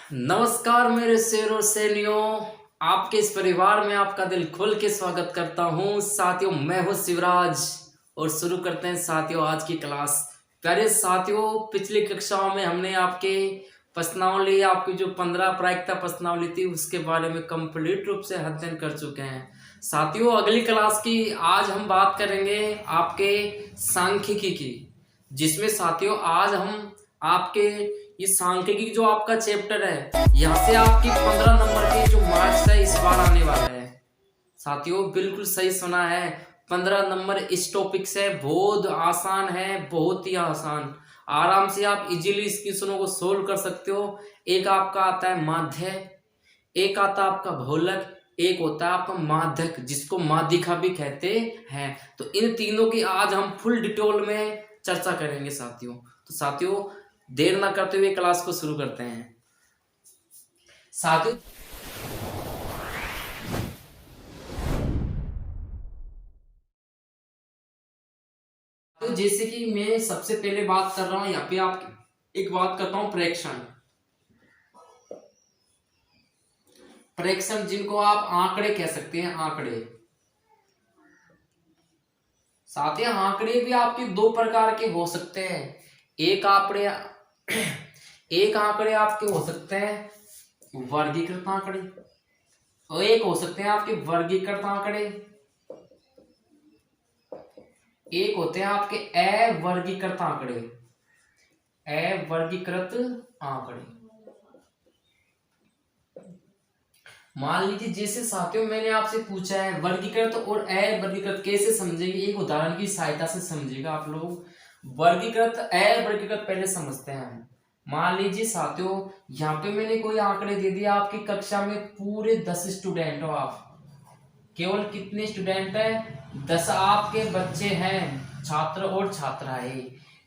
नमस्कार मेरे शेरों सहेलियों, आपके इस परिवार में आपका दिल खोल के स्वागत करता हूं। साथियों, मैं हूं शिवराज और शुरू करते हैं साथियों आज की क्लास। प्यारे साथियों, पिछली कक्षाओं में हमने आपके प्रश्नावली, आपकी जो 15 प्रायिकता प्रश्नावली थी उसके बारे में कंप्लीट रूप से अध्ययन कर चुके हैं। साथियों, अगली क्लास की आज हम बात करेंगे आपके सांख्यिकी की, जिसमें साथियों आज हम आपके ये सांख्यिकी जो आपका चैप्टर है, यहाँ से आपकी 15 नंबर के जो मार्क्स है इस बार आने वाले हैं। साथियों, बिल्कुल सही सुना है, 15 नंबर इस टॉपिक से। बहुत आसान है, बहुत ही आसान। आराम से आप इजीली इस क्वेश्चनों को सोल्व कर सकते हो। एक आपका आता है माध्य, एक आता है आपका बहुलक, एक होता है आपका माध्यक जिसको माध्यिका भी कहते हैं। तो इन तीनों की आज हम फुल डिटेल में चर्चा करेंगे साथियों। तो साथियों, देर ना करते हुए क्लास को शुरू करते हैं। साथियों, तो जैसे कि मैं सबसे पहले बात कर रहा हूं, यहाँ पे आप एक बात करता हूं, प्रेक्षण। प्रेक्षण जिनको आप आंकड़े कह सकते हैं, आंकड़े। साथियों, आंकड़े भी आपके दो प्रकार के हो सकते हैं। एक आंकड़े एक आंकड़े आपके हो सकते हैं वर्गीकृत आंकड़े, और एक हो सकते हैं आपके वर्गीकृत आंकड़े, एक होते हैं आपके अवर्गीकृत आंकड़े। अवर्गीकृत आंकड़े, मान लीजिए जैसे साथियों मैंने आपसे पूछा है वर्गीकृत और अवर्गीकृत कैसे समझेंगे, एक उदाहरण की सहायता से समझेगा आप लोग। वर्गीकृत अवर्गीकृत पहले समझते हैं हम। मान लीजिए साथियों, यहाँ पे मैंने कोई आंकड़े दे दिया, आपकी कक्षा में पूरे 10 स्टूडेंट हो आप। केवल कितने स्टूडेंट है? 10 आपके बच्चे हैं, छात्र और छात्राएं।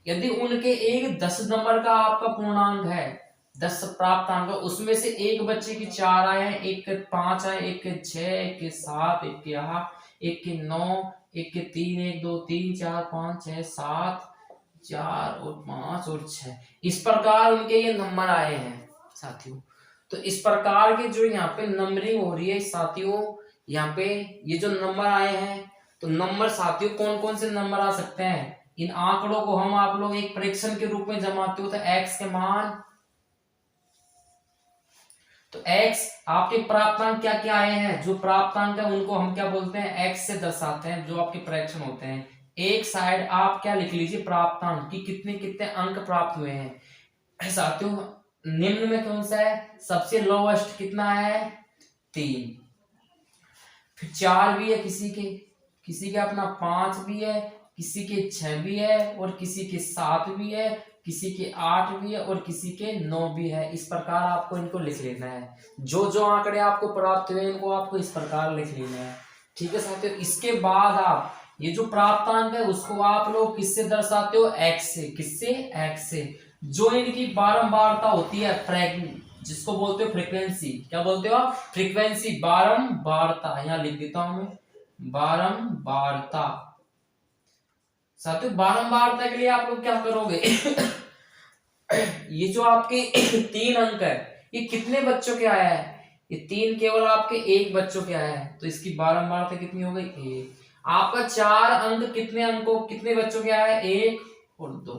यदि उनके एक 10 नंबर का आपका पूर्णांक है, 10 प्राप्त अंक, उसमें से एक बच्चे की 4 आए हैं, एक के 5 आए, एक के 6, एक के 7, एक के 8, एक के 9, एक के 3, 1 2 3 4 5 6 7, 4 और 5 और 6, इस प्रकार उनके ये नंबर आए हैं साथियों। तो इस प्रकार के जो यहाँ पे नंबरिंग हो रही है साथियों, यहाँ पे ये जो नंबर आए हैं, तो नंबर साथियों कौन कौन से नंबर आ सकते हैं? इन आंकड़ों को हम आप लोग एक प्रेक्षण के रूप में जमाते हो, तो x के मान, तो x आपके प्राप्तांक क्या क्या आए हैं, जो प्राप्तांक है उनको हम क्या बोलते हैं? x से दर्शाते हैं, जो आपके प्रेक्षण होते हैं। एक साइड आप क्या लिख लीजिए, प्राप्तांक की कितने कितने अंक प्राप्त हुए हैं। साथियों, निम्न में कौन सा है? सबसे लोवेस्ट कितना है? 3। फिर 4 भी है किसी के अपना 5 भी है, किसी के 6 भी है, और किसी के 7 भी है, किसी के 8 भी है, और किसी के 9 भी है। इस प्रकार आपको इनको लिख लेना है। जो जो आंकड़े आपको प्राप्त हुए इनको आपको इस प्रकार लिख लेना है। ठीक है साथियों, इसके बाद आप ये जो प्राप्तांक है उसको आप लोग किससे दर्शाते हो? x से। किससे? x से। जो इनकी बारंबारता होती है, जिसको बोलते हो फ्रीक्वेंसी, क्या बोलते हो आप? फ्रीक्वेंसी, बारंबारता। यहां लिख देता हूं मैं, बारंबारता। साथियों, बारंबारता के लिए आप लोग क्या करोगे? ये जो आपके 3 अंक है, ये कितने बच्चों के आया है? ये 3 केवल आपके एक बच्चों के आया है, तो इसकी बारंबारता कितनी हो गई? 1। आपका 4 अंक कितने अंकों, कितने बच्चों के आया है? 1 और 2।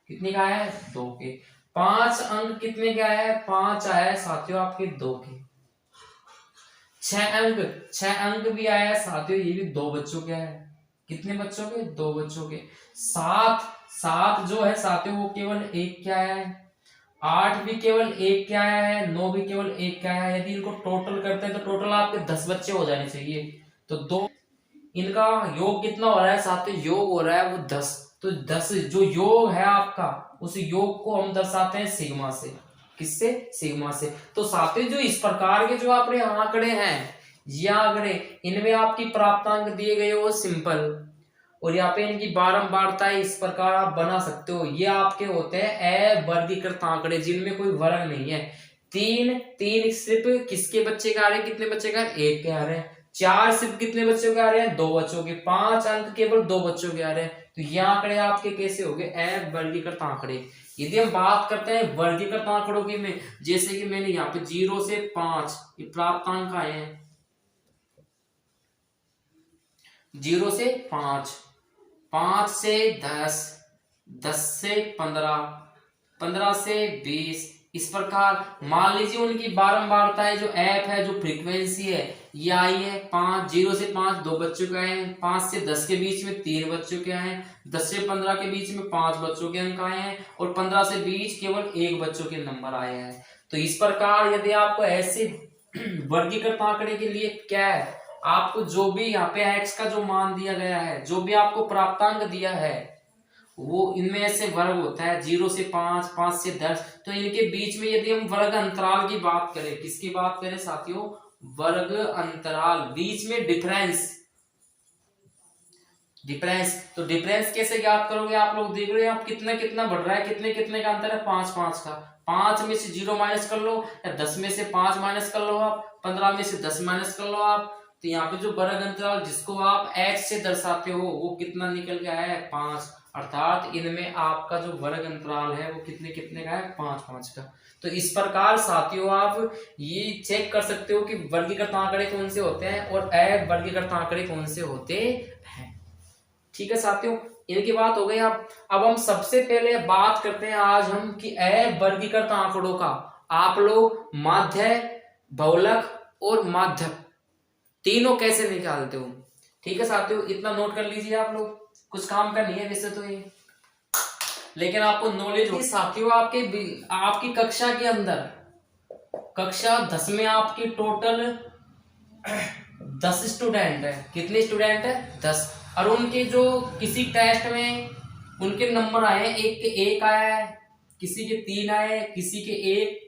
कितने का आया है? 2 के। 5 अंक कितने के आया है? 5 आया है साथियों आपके 2 के। 6 अंक भी आया है साथियों, ये भी 2 बच्चों के आया है। कितने बच्चों के? 2 बच्चों के। 7 जो है साथियों वो केवल 1 के आया है। 8 भी केवल 1 के आया है, 9 भी केवल 1 के आया है। यदि इनको टोटल करते हैं तो टोटल आपके 10 बच्चे हो जाने चाहिए। तो 2, इनका योग कितना हो रहा है साथियों? योग हो रहा है वो 10। तो 10 जो योग है आपका, उस योग को हम दर्शाते हैं सिग्मा से। किससे? सिग्मा से। तो साथियों, जो इस प्रकार के जो अपने आंकड़े हैं, ये आंकड़े, इनमें आपकी प्राप्तांक दिए गए वो सिंपल, और यहाँ पे इनकी बारंबारता इस प्रकार आप बना सकते हो। ये आपके होते हैं अवर्गीकृत आंकड़े, जिनमें कोई वर्ग नहीं है। 3 सिर्फ किसके बच्चे का आ रहे हैं? कितने बच्चे का? 1 के आ रहे हैं। 4 सिर्फ कितने बच्चों के आ रहे हैं? 2 बच्चों के। 5 अंक केवल 2 बच्चों के आ रहे हैं। तो ये आंकड़े आपके कैसे हो गए? अवर्गीकृत आंकड़े। यदि हम बात करते हैं वर्गीकृत आंकड़ों की में, जैसे कि मैंने यहाँ पे 0 से 5 ये प्राप्तांक आए हैं, 0 से 5, 5 से 10, 10 से 15, 15 से 20, इस प्रकार मान लीजिए उनकी बारंबारता है, जो ऐप है, जो फ्रीक्वेंसी है, ये आई है 5, 0 से 5 2 बच्चों के आए हैं, 5 से 10 के बीच में 3 बच्चों के आए हैं, 10 से 15 के बीच में 5 बच्चों के अंक आए हैं, और 15 से 20 केवल 1 बच्चों के नंबर आए हैं। तो इस प्रकार यदि आपको ऐसे वर्गीकृत आंकड़े के लिए क्या है, आपको जो भी यहाँ पे एक्स का जो मान दिया गया है, जो भी आपको प्राप्तांक दिया है, वो इनमें से वर्ग होता है 0 से 5, 5 से 10। तो इनके बीच में यदि हम वर्ग अंतराल की बात करें, किसकी बात करें साथियों, वर्ग अंतराल, बीच में डिफरेंस, तो डिफरेंस कैसे ज्ञात करोगे, आप लोग देख रहे हो आप कितना कितना बढ़ रहा है, कितने कितने का अंतर है, 5 5 का, 5 में से 0 माइनस कर लो, या 10 में से 5 माइनस कर लो आप, 15 में से 10 माइनस कर लो आप। तो यहाँ पे जो वर्ग अंतराल जिसको आप x से दर्शाते हो वो कितना निकल गया है, 5, अर्थात इनमें आपका जो वर्ग अंतराल है वो कितने कितने का है, 5 5 का। तो इस प्रकार साथियों आप ये चेक कर सकते हो कि वर्गीकृत आंकड़े कौन से होते हैं और अवर्गीकृत आंकड़े कौन से होते हैं। ठीक है साथियों, इनकी बात हो गई। अब हम सबसे पहले बात करते हैं आज हम कि अवर्गीकृत आंकड़ों का आप लोग माध्य, बहुलक और माध्यक तीनों कैसे निकालते हो। ठीक है साथियों, इतना नोट कर लीजिए आप लोग, कुछ काम का नहीं है वैसे तो ये, लेकिन आपको नॉलेज हो। साथियों आपकी कक्षा के अंदर, कक्षा 10 में आपकी टोटल 10 स्टूडेंट है। कितने स्टूडेंट है, 10। और उनके जो किसी टेस्ट में उनके नंबर आए हैं, एक के 1 आया है, किसी के 3 आए, किसी के 1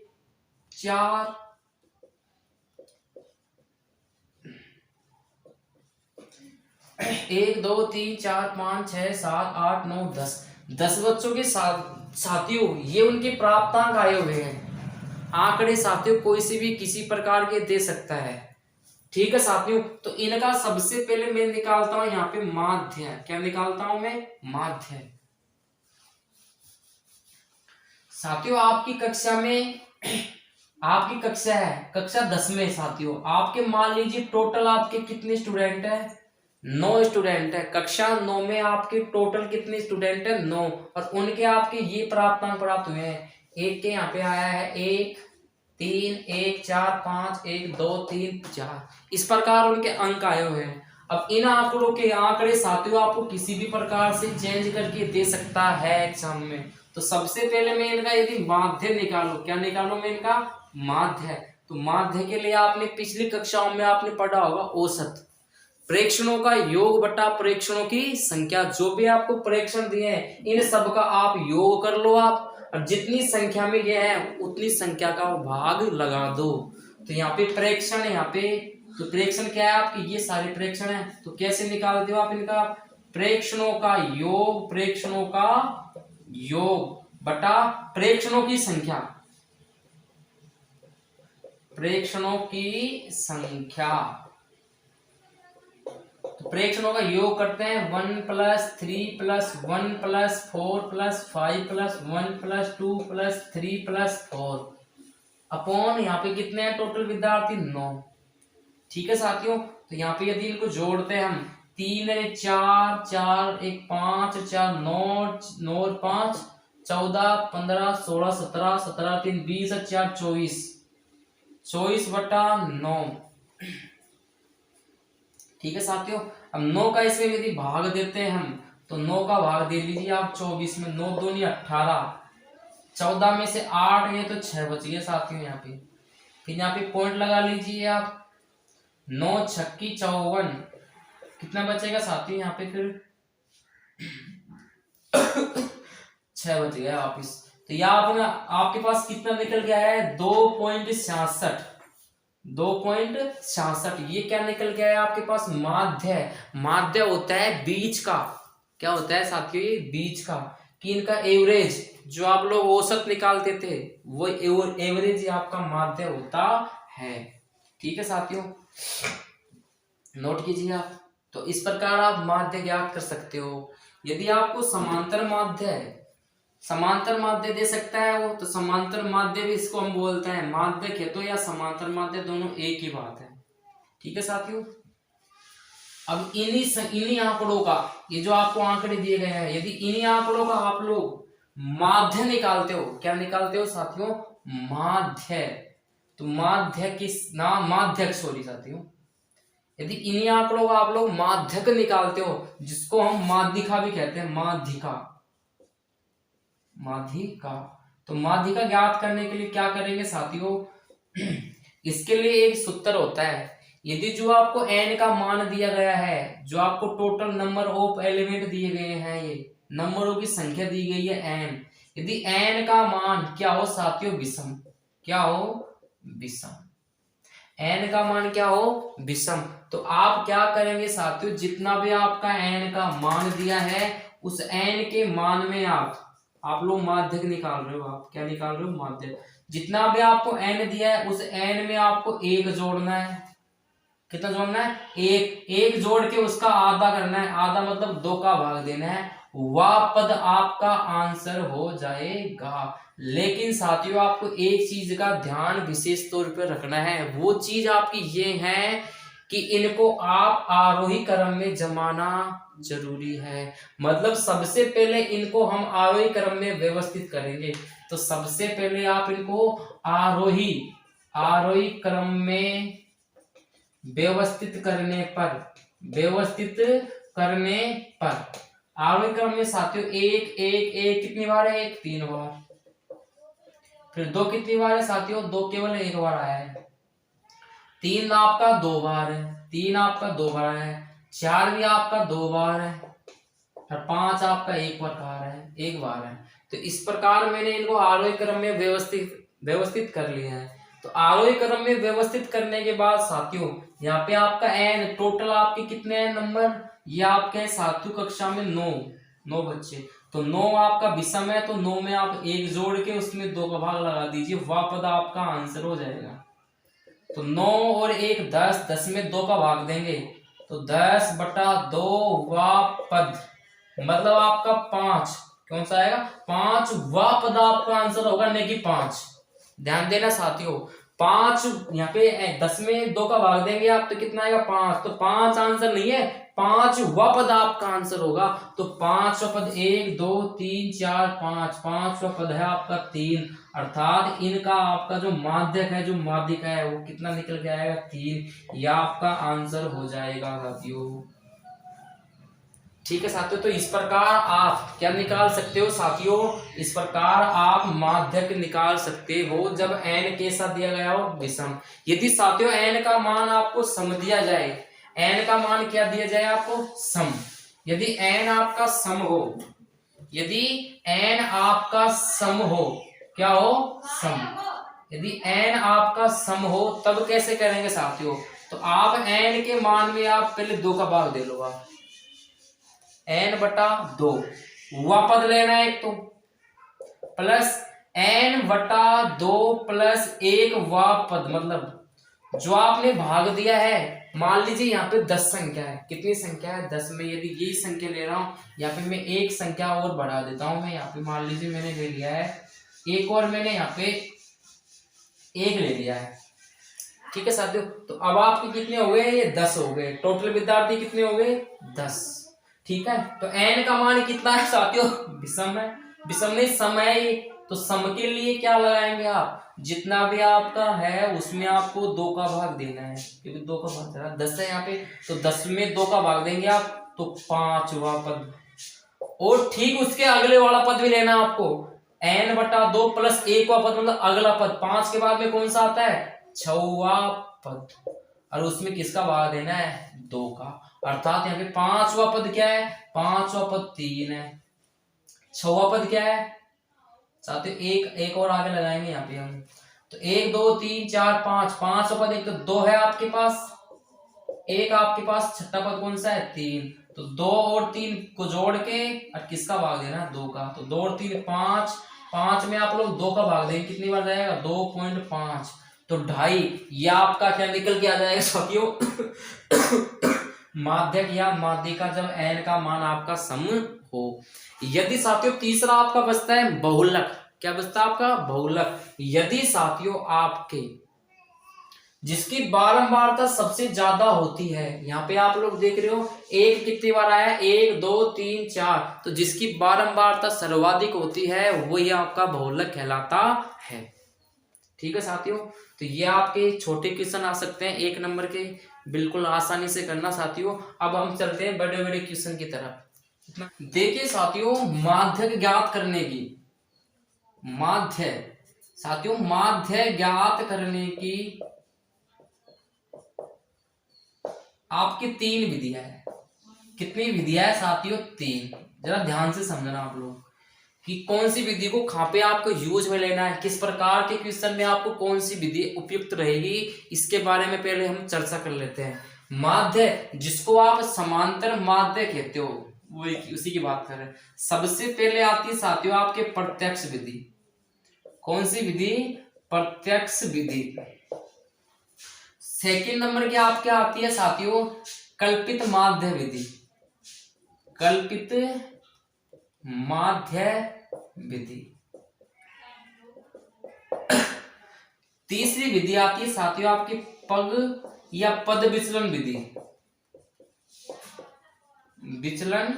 4 1 2 3 4 5 6 7 8 9 10 बच्चों के साथियों ये उनके प्राप्तांक आए हुए हैं। आंकड़े साथियों कोई से भी किसी प्रकार के दे सकता है। ठीक है साथियों, तो इनका सबसे पहले मैं निकालता हूं यहाँ पे माध्य। क्या निकालता हूं मैं, माध्य। साथियों आपकी कक्षा में, आपकी कक्षा है कक्षा 10 में साथियों, आपके मान लीजिए टोटल आपके कितने स्टूडेंट है, 9 स्टूडेंट है। कक्षा 9 में आपके टोटल कितने स्टूडेंट है, 9, और उनके आपके ये प्राप्तांक प्राप्त हुए हैं। एक के यहाँ पे आया है 1 3 1 4 5 1 2 3 4, इस प्रकार उनके अंक आए हुए हैं। अब इन आंकड़ों के आंकड़े साथियों आपको किसी भी प्रकार से चेंज करके दे सकता है एग्जाम में। तो सबसे पहले मैं इनका यदि माध्य निकालू, क्या निकालू मैं इनका माध्य। तो माध्य के लिए आपने पिछली कक्षाओं में आपने पढ़ा होगा औसत, प्रेक्षणों का योग बटा प्रेक्षणों की संख्या। जो भी आपको प्रेक्षण दिए हैं इन सब का आप योग कर लो आप, और जितनी संख्या में ये है उतनी संख्या का भाग लगा दो। तो यहाँ पे प्रेक्षण है, यहाँ पे तो प्रेक्षण क्या है आपके, ये सारे प्रेक्षण है। तो कैसे निकालते हो आप इनका, प्रेक्षणों का योग, प्रेक्षणों का योग बटा प्रेक्षणों की संख्या, प्रेक्षणों की संख्या। तो प्रेक्षणों का योग करते हैं 1 + 3 + 1 + 4 + 5 + 1 + 2 + 3 + 4 अपॉन यहाँ पे कितने हैं टोटल विद्यार्थी, 9। ठीक है साथियों, तो यहाँ पे यदि इनको जोड़ते हैं हम, 3 4 4 1 5 4 9 9 5 14 15 16 17 17 3 20 4 24 24 बटा 9। ठीक है साथियों, अब 9 का इसमें यदि भाग देते हैं हम, तो 9 का भाग दे लीजिए आप 24 में, 9 दूनी 18, 14 में से 8 ये तो 6 बच गए साथियों यहाँ पे। फिर यहाँ पे पॉइंट लगा लीजिए आप, 9 छक्की 54, कितना बचेगा साथियों यहाँ पे, फिर 6 बच गया वापिस। तो यहाँ आपके पास कितना निकल गया है, 2.66, 2.66। ये क्या निकल गया है आपके पास, माध्य। माध्य होता है बीच का, क्या होता है साथियों, ये बीच का, कि इनका एवरेज, जो आप लोग औसत निकालते थे वो एवरेज आपका माध्य होता है। ठीक है साथियों, नोट कीजिए आप। तो इस प्रकार आप माध्य ज्ञात कर सकते हो। यदि आपको समांतर माध्य, समांतर माध्य दे सकता है वो, तो समांतर माध्य भी इसको हम बोलते हैं। माध्यक है तो या समांतर माध्य दोनों एक ही बात है। ठीक है साथियों, अब इन्हीं आंकड़ों का, ये जो आपको आंकड़े दिए गए हैं, यदि इन्हीं आंकड़ों का आप लोग माध्य निकालते हो, क्या निकालते हो साथियों? माध्य। तो माध्य किस नाम, माध्यक, सॉरी साथियों, यदि इन्हीं आंकड़ों का आप लोग माध्यक निकालते हो, जिसको हम माध्यिका भी कहते हैं, माध्यिका, माध्यिका। तो माध्यिका ज्ञात करने के लिए क्या करेंगे साथियों? इसके लिए एक सूत्र होता है। यदि जो आपको n का मान दिया गया है, जो आपको टोटल नंबर ऑफ एलिमेंट दिए गए हैं, ये नंबरों की संख्या दी गई है n, यदि n का मान क्या हो साथियों? विषम। क्या हो? विषम। n का मान क्या हो? विषम। तो आप क्या करेंगे साथियों? जितना भी आपका n का मान दिया है, उस n के मान में आप लोग माध्यक निकाल रहे हो। आप क्या निकाल रहे हो? माध्यक। जितना भी आपको n दिया है, उस n में आपको एक जोड़ना है। कितना जोड़ना है? एक जोड़ के उसका आधा करना है। आधा मतलब 2 का भाग देना है। वह पद आपका आंसर हो जाएगा। लेकिन साथियों, आपको एक चीज का ध्यान विशेष तौर पर रखना है। वो चीज आपकी ये है कि इनको आप आरोही क्रम में जमाना जरूरी है। मतलब सबसे पहले इनको हम आरोही क्रम में व्यवस्थित करेंगे। तो सबसे पहले आप इनको आरोही क्रम में व्यवस्थित करने पर आरोही क्रम में साथियों एक कितनी बार है? 3 बार। फिर 2 कितनी बार है साथियों? 2 केवल 1 बार आया है। 3 आपका 2 बार है। 3 आपका 2 बार है। 4 भी आपका 2 बार है। और 5 आपका 1 बार है। तो इस प्रकार मैंने इनको आरोही क्रम में व्यवस्थित कर लिया है। तो आरोही क्रम में व्यवस्थित करने के बाद साथियों, यहाँ पे आपका n टोटल आपके कितने हैं नंबर? ये आपके हैं साथियों कक्षा में 9 बच्चे। तो 9 आपका विषम है, तो 9 में आप 1 जोड़ के उसमें 2 का भाग लगा दीजिए, वह पद आपका आंसर हो जाएगा। तो 9 और 1 10, 10 में 2 का भाग देंगे तो 10/2 वह पद, मतलब आपका 5 कौन सा आएगा? 5 वह पद आपका आंसर होगा, नहीं कि 5। ध्यान देना साथियों, 5 यहाँ पे 10 में 2 का भाग देंगे आप तो कितना आएगा? 5। तो 5 आंसर नहीं है, 5 वह पद आपका आंसर होगा। तो 5वां पद 1 2 3 4 5, 5वां पद है आपका 3। अर्थात इनका आपका जो माध्यक है, जो माध्यिका है, वो कितना निकल के आएगा? 3। यह आपका आंसर हो जाएगा साथियों। ठीक है साथियों, तो इस प्रकार आप क्या निकाल सकते हो साथियों? इस प्रकार आप माध्यक निकाल सकते हो जब n कैसा दिया गया हो? विषम। यदि साथियों n का मान आपको सम दिया जाए, n का मान क्या दिया जाए आपको? सम। यदि n आपका सम हो, क्या हो? सम। यदि n आपका सम हो तब कैसे करेंगे साथियों? तो आप n के मान में आप पहले 2 का भाग दे लो। आप n/2 वह पद लेना है एक, तो प्लस n/2 प्लस 1 वह पद, मतलब जो आपने भाग दिया है। मान लीजिए यहाँ पे 10 संख्या है। कितनी संख्या है? 10 में यदि यही संख्या ले रहा हूं, यहाँ पे मैं एक संख्या और बढ़ा देता हूं। मैं यहाँ पे मान लीजिए मैंने ले लिया है एक, और मैंने यहाँ पे 1 ले लिया है। ठीक है साथियों, तो अब आपके कितने हो गए? ये 10 हो गए। टोटल विद्यार्थी कितने हो गए? 10। ठीक है, तो n का मान कितना है साथियों? विषम है। विषम नहीं, सम है ये। तो सम के लिए क्या लगाएंगे आप? जितना भी आपका है उसमें आपको 2 का भाग देना है, क्योंकि 2 का भाग देना 10 है यहाँ पे। तो 10 में 2 का भाग देंगे आप, तो 5वां पद। और ठीक उसके अगले वाला पद भी लेना आपको, n/2 प्लस 1वां पद, मतलब अगला पद। 5 के बाद में कौन सा आता है? 6वां पद। और उसमें किसका भाग देना है? 2 का। अर्थात यहाँ पे 5वां पद क्या है? 5वां पद 3 है। 6वां पद क्या है साथियों? एक और आगे लगाएंगे यहाँ पे हम। तो 1 2 3 4 5, 5वां पद एक तो 2 है आपके पास, एक आपके पास, छठा पद कौन सा है? 3। तो 2 और 3 को जोड़ के और किसका भाग देना है? 2 का। तो 2 और 3 5, 5 में आप लोग 2 का भाग देंगे, कितनी बार जाएगा? 2.5। तो 2.5। यह आपका क्या निकल के आ जाएगा साथियों? माध्यक या माध्यिका जब n का मान आपका सम हो। यदि साथियों तीसरा आपका बचता है बहुलक, क्या बचता है आपका बहुलक। यदि साथियों आपके जिसकी बारंबारता सबसे ज्यादा होती है, यहाँ पे आप लोग देख रहे हो एक कितनी बार आया, 1 2 3 4, तो जिसकी बारंबारता सर्वाधिक होती है वही आपका बहुलक कहलाता है। ठीक है साथियों, तो ये आपके छोटे क्वेश्चन आ सकते हैं 1 नंबर के, बिल्कुल आसानी से करना साथियों। अब हम चलते हैं बड़े बड़े क्वेश्चन की तरफ। देखिए साथियों, माध्य ज्ञात करने की, माध्य साथियों माध्य ज्ञात करने की आपकी 3 विधियां है। कितनी विधियां है साथियों? 3। जरा ध्यान से समझना आप लोग कि कौन सी विधि को कहां पे आपको यूज में लेना है, किस प्रकार के क्वेश्चन में आपको कौन सी विधि उपयुक्त रहेगी, इसके बारे में पहले हम चर्चा कर लेते हैं। माध्य, जिसको आप समांतर माध्य कहते हो, वही उसी की बात कर रहे हैं। सबसे पहले आती है साथियों आपके प्रत्यक्ष विधि। कौन सी विधि? प्रत्यक्ष विधि। सेकंड नंबर की आपके आती है साथियों कल्पित माध्य विधि। कल्पित माध्य विधि। तीसरी विधि आती है साथियों आपकी पग या पद विचलन विधि। विचलन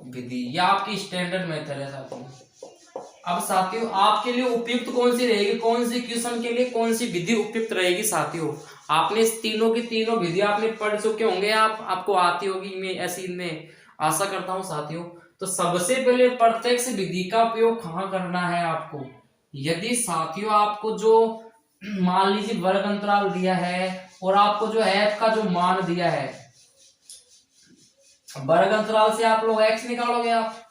विधि या आपकी स्टैंडर्ड मेथड है साथियों। अब साथियों आपके लिए उपयुक्त कौन सी रहेगी, कौन सी क्वेश्चन के लिए कौन सी विधि उपयुक्त रहेगी साथियों? आपने इस तीनों की तीनों विधि आपने पढ़ चुके होंगे, आपको आती होगी, मैं ऐसी में आशा करता हूं साथियों। तो सबसे पहले प्रत्यक्ष विधि का उपयोग कहाँ करना है आपको? यदि साथियों आपको जो मान लीजिए वर्ग अंतराल दिया है और आपको जो f का जो मान दिया है, वर्ग अंतराल से आप लोग x निकालोगे आप।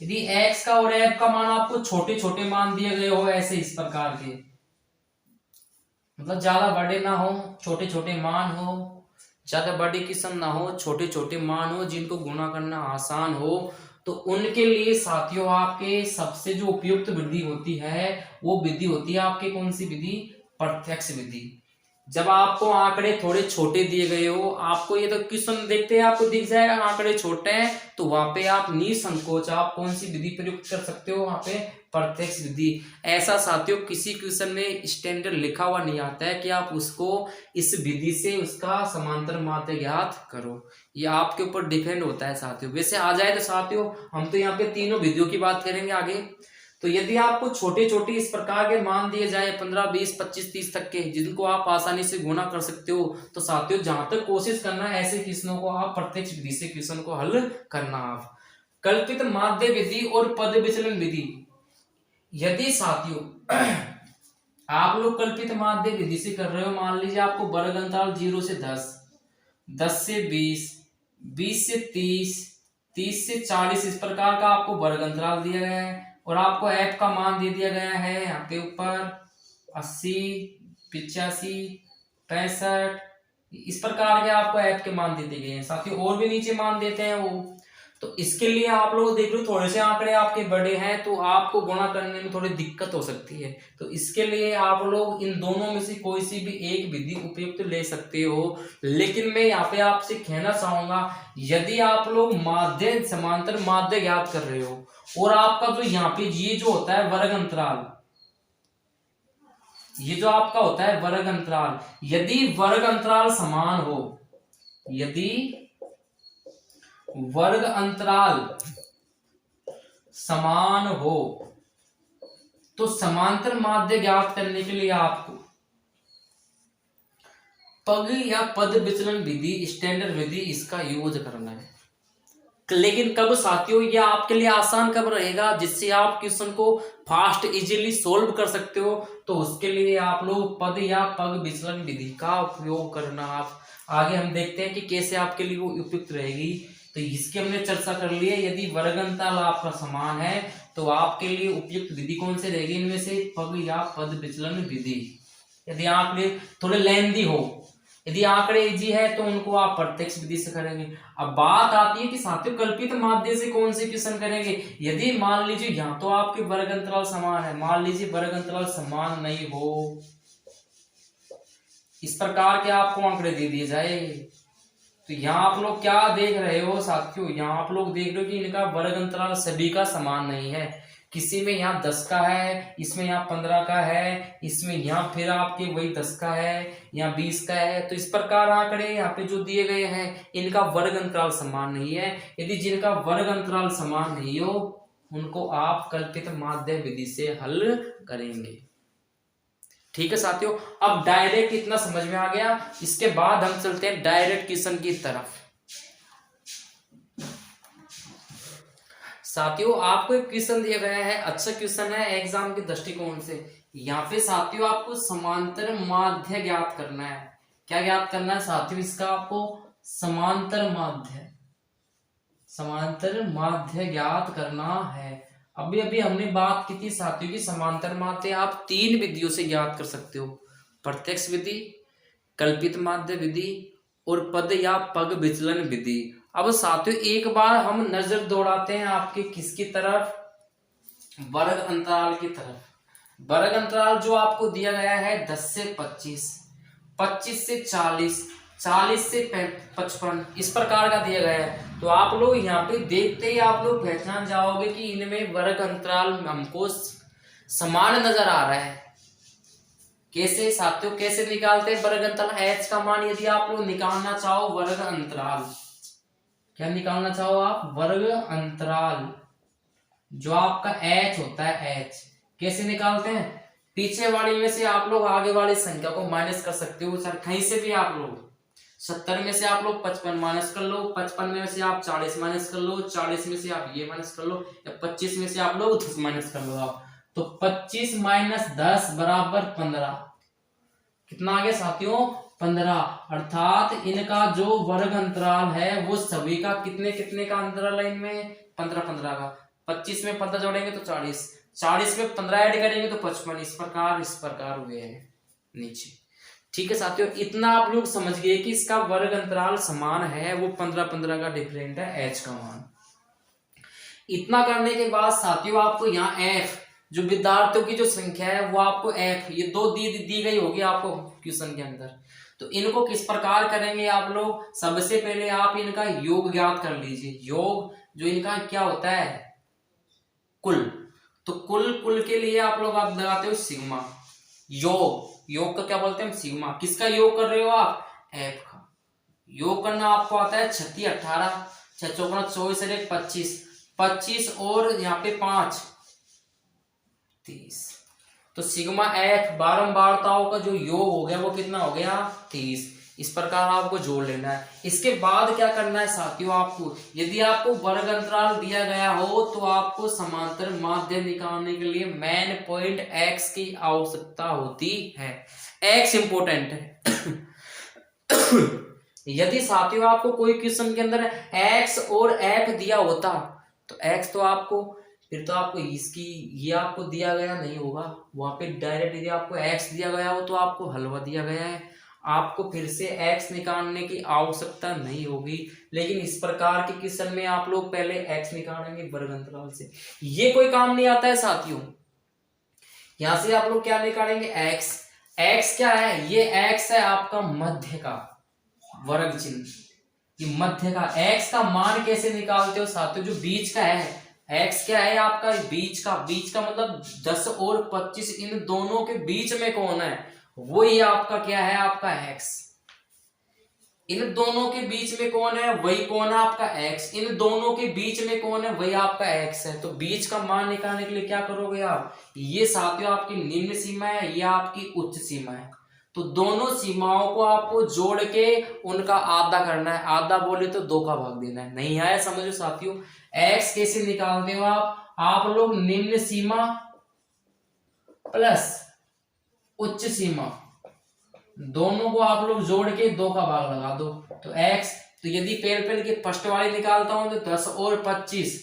यदि x का और f का मान आपको छोटे छोटे मान दिए गए हो, ऐसे इस प्रकार के, मतलब ज्यादा बड़े ना हो, छोटे छोटे मान हो, ज्यादा बड़े किस्म ना हो, छोटे छोटे मान हो, जिनको गुणा करना आसान हो, तो उनके लिए साथियों आपके सबसे जो उपयुक्त विधि होती है वो विधि होती है आपके कौन सी विधि? प्रत्यक्ष विधि। जब आपको आंकड़े थोड़े छोटे दिए गए हो, आपको ये तो क्वेश्चन देखते हैं आपको दिख जाएगा आंकड़े छोटे हैं, तो वहां पे आप निसंकोच आप कौन सी विधि प्रयुक्त कर सकते हो? वहां पे प्रत्यक्ष विधि। ऐसा साथियों किसी क्वेश्चन में स्टैंडर्ड लिखा हुआ नहीं आता है कि आप उसको इस विधि से उसका समांतर माध्य ज्ञात करो, ये आपके ऊपर डिपेंड होता है साथियों। वैसे आ जाए तो साथियों हम तो यहाँ पे तीनों विधियों की बात करेंगे आगे। तो यदि आपको छोटे छोटे इस प्रकार के मान दिए जाए 15 20 25 30 तक के, जिनको आप आसानी से गुणा कर सकते हो, तो साथियों जहां तक कोशिश करना है ऐसे क्वेश्चनों को आप प्रत्यक्ष विधि से क्वेश्चन को हल करना। आप कल्पित माध्य विधि और पद विचलन विधि, यदि साथियों आप लोग कल्पित माध्य विधि से कर रहे हो, मान लीजिए आपको वर्ग अंतराल 0 से 10, 10 से 20, 20 से 30, 30 से 40 इस प्रकार का आपको वर्ग अंतराल दिया गया है, और आपको f का मान दे दिया गया है यहाँ पे ऊपर 80, 85, 65, इस प्रकार के आपको f के मान दे दिए गए हैं साथियों। और भी नीचे मान देते हैं वो, तो इसके लिए आप लोग देख लो थोड़े से आंकड़े आपके बड़े हैं तो आपको गुणा करने में थोड़ी दिक्कत हो सकती है, तो इसके लिए आप लोग इन दोनों में से कोई सी भी एक विधि उपयुक्त ले सकते हो। लेकिन मैं यहाँ पे आपसे कहना चाहूंगा, यदि आप लोग माध्य समांतर माध्य ज्ञात कर रहे हो और आपका जो यहाँ पे ये जो होता है वर्ग अंतराल, ये जो आपका होता है वर्ग अंतराल, यदि वर्ग अंतराल समान हो, यदि वर्ग अंतराल समान हो, तो समांतर माध्य ज्ञात करने के लिए आपको पग या पद विचलन विधि, स्टैंडर्ड विधि, इसका यूज करना है। लेकिन कब साथियों ये आपके लिए आसान कब रहेगा जिससे आप क्वेश्चन को फास्ट इजीली सोल्व कर सकते हो? तो उसके लिए आप लोग पद या पग विचलन विधि का उपयोग करना। आप आगे हम देखते हैं कि कैसे आपके लिए वो उपयुक्त रहेगी। तो इसकी हमने चर्चा कर ली है। यदि वर्ग अंतराल आपका समान है तो आपके लिए उपयुक्त विधि कौन से रहेगी? इनमें से पग या पद विचलन विधि। यदि आंकड़े थोड़े लेंथी हो, यदि आंकड़े इजी है तो उनको आप प्रत्यक्ष विधि से करेंगे। अब बात आती है कि साथियों कल्पित माध्य से कौन से क्वेश्चन करेंगे। यदि मान लीजिए यहाँ तो आपके वर्ग अंतराल समान है, मान लीजिए वर्ग अंतराल समान नहीं हो, इस प्रकार के आपको आंकड़े दे दिए जाए, तो यहाँ आप लोग क्या देख रहे हो साथियों, यहाँ आप लोग देख रहे हो कि इनका वर्ग अंतराल सभी का समान नहीं है। किसी में यहाँ 10 का है, इसमें यहाँ 15 का है, इसमें यहाँ फिर आपके वही 10 का है, यहाँ 20 का है। तो इस प्रकार आंकड़े यहाँ पे जो दिए गए हैं इनका वर्ग अंतराल समान नहीं है। यदि जिनका वर्ग अंतराल समान नहीं हो उनको आप कल्पित माध्य विधि से हल करेंगे। ठीक है साथियों, अब डायरेक्ट इतना समझ में आ गया। इसके बाद हम चलते हैं डायरेक्ट क्वेश्चन की तरफ। साथियों आपको एक क्वेश्चन दिया गया है, अच्छा क्वेश्चन है एग्जाम के दृष्टिकोण से। यहाँ पे साथियों आपको समांतर माध्य ज्ञात करना है। क्या ज्ञात करना है साथियों, इसका आपको समांतर माध्य ज्ञात करना है। अभी अभी हमने बात की थी साथियों की समांतर माध्य आप 3 विधियों से ज्ञात कर सकते हो, प्रत्यक्ष विधि, कल्पित माध्य विधि और पद या पग विचलन विधि। अब साथियों एक बार हम नजर दौड़ाते हैं आपके किसकी तरफ, वर्ग अंतराल की तरफ। वर्ग अंतराल जो आपको दिया गया है 10 से 25, 25 से 40, 40 से 55 इस प्रकार का दिया गया है। तो आप लोग यहाँ पे देखते ही आप लोग पहचान जाओगे कि इनमें वर्ग अंतराल हमको समान नजर आ रहा है। कैसे साथियों, कैसे निकालते हैं वर्ग अंतराल, h का मान यदि आप लोग निकालना चाहो वर्ग अंतराल, क्या निकालना चाहो आप, वर्ग अंतराल जो आपका h होता है, h कैसे निकालते हैं, पीछे वाली में से आप लोग आगे वाली संख्या को माइनस कर सकते हो। सर कहीं से भी आप लोग 70 में से आप लोग 55 माइनस कर लो, 55 में से आप 40 माइनस कर लो, 40 में से आप ये माइनस कर लो, या 25 में से आप लोग 10 माइनस कर लो आप। तो 25 माइनस 10 बराबर 15। कितना आ गया साथियों, 15। अर्थात इनका जो वर्ग अंतराल है वो सभी का कितने कितने का अंतराल है इनमें, 15 का। 25 में 15 जोड़ेंगे तो 40, 40 में 15 ऐड करेंगे तो 55। इस प्रकार हुए हैं नीचे। ठीक है साथियों, इतना आप लोग समझ गए कि इसका वर्ग अंतराल समान है, वो 15 का डिफरेंट है h का मान। इतना करने के बाद साथियों आपको यहाँ f जो विद्यार्थियों की जो संख्या है वो आपको f ये 2 दी गई होगी आपको क्वेश्चन के अंदर। तो इनको किस प्रकार करेंगे आप लोग, सबसे पहले आप इनका योग ज्ञात कर लीजिए। योग जो इनका क्या होता है, कुल। तो कुल के लिए आप लगाते हो सिग्मा। योग का क्या बोलते हैं, सिग्मा। किसका योग कर रहे हो आप, f का। योग करना आपको आता है 36 18 6 चौगुना 24 और 25, 25 और यहाँ पे 5 30। तो सिग्मा f बारंबारताओं का जो योग हो गया वो कितना हो गया, 30। इस प्रकार आपको जोड़ लेना है। इसके बाद क्या करना है साथियों, आपको यदि आपको वर्ग अंतराल दिया गया हो तो आपको समांतर माध्य निकालने के लिए मेन पॉइंट x की आवश्यकता होती है। x इंपोर्टेंट है। यदि साथियों आपको कोई क्वेश्चन के अंदर x और f दिया होता तो x तो आपको फिर तो आपको इसकी ये आपको दिया गया नहीं होगा, वहां पे डायरेक्ट यदि आपको x दिया गया हो तो आपको हलवा दिया गया है, आपको फिर से x निकालने की आवश्यकता नहीं होगी। लेकिन इस प्रकार के क्वेश्चन में आप लोग पहले x निकालेंगे वर्ग अंतराल से, ये कोई काम नहीं आता है साथियों। यहां से आप लोग क्या निकालेंगे, x क्या है, ये x है आपका मध्य का वर्ग चिन्ह, ये मध्य का। x का मान कैसे निकालते हो साथियों, जो बीच का है, x क्या है आपका, बीच का मतलब 10 और 25 इन दोनों के बीच में कौन है, वही आपका क्या है, आपका x। इन दोनों के बीच में कौन है, वही कौन है आपका x। इन दोनों के बीच में कौन है, वही आपका x है। तो बीच का मान निकालने के लिए क्या करोगे आप, ये साथियों आपकी निम्न सीमा है, ये आपकी उच्च सीमा है। तो दोनों सीमाओं को आपको जोड़ के उनका आधा करना है, आधा बोले तो 2 का भाग देना है। नहीं आया समझो साथियों। x कैसे निकालते हो आप लोग निम्न सीमा प्लस उच्च सीमा दोनों को आप लोग जोड़ के 2 का भाग लगा दो। तो x, तो यदि पहले की फर्स्ट वाली निकालता हूं तो 10 और 25,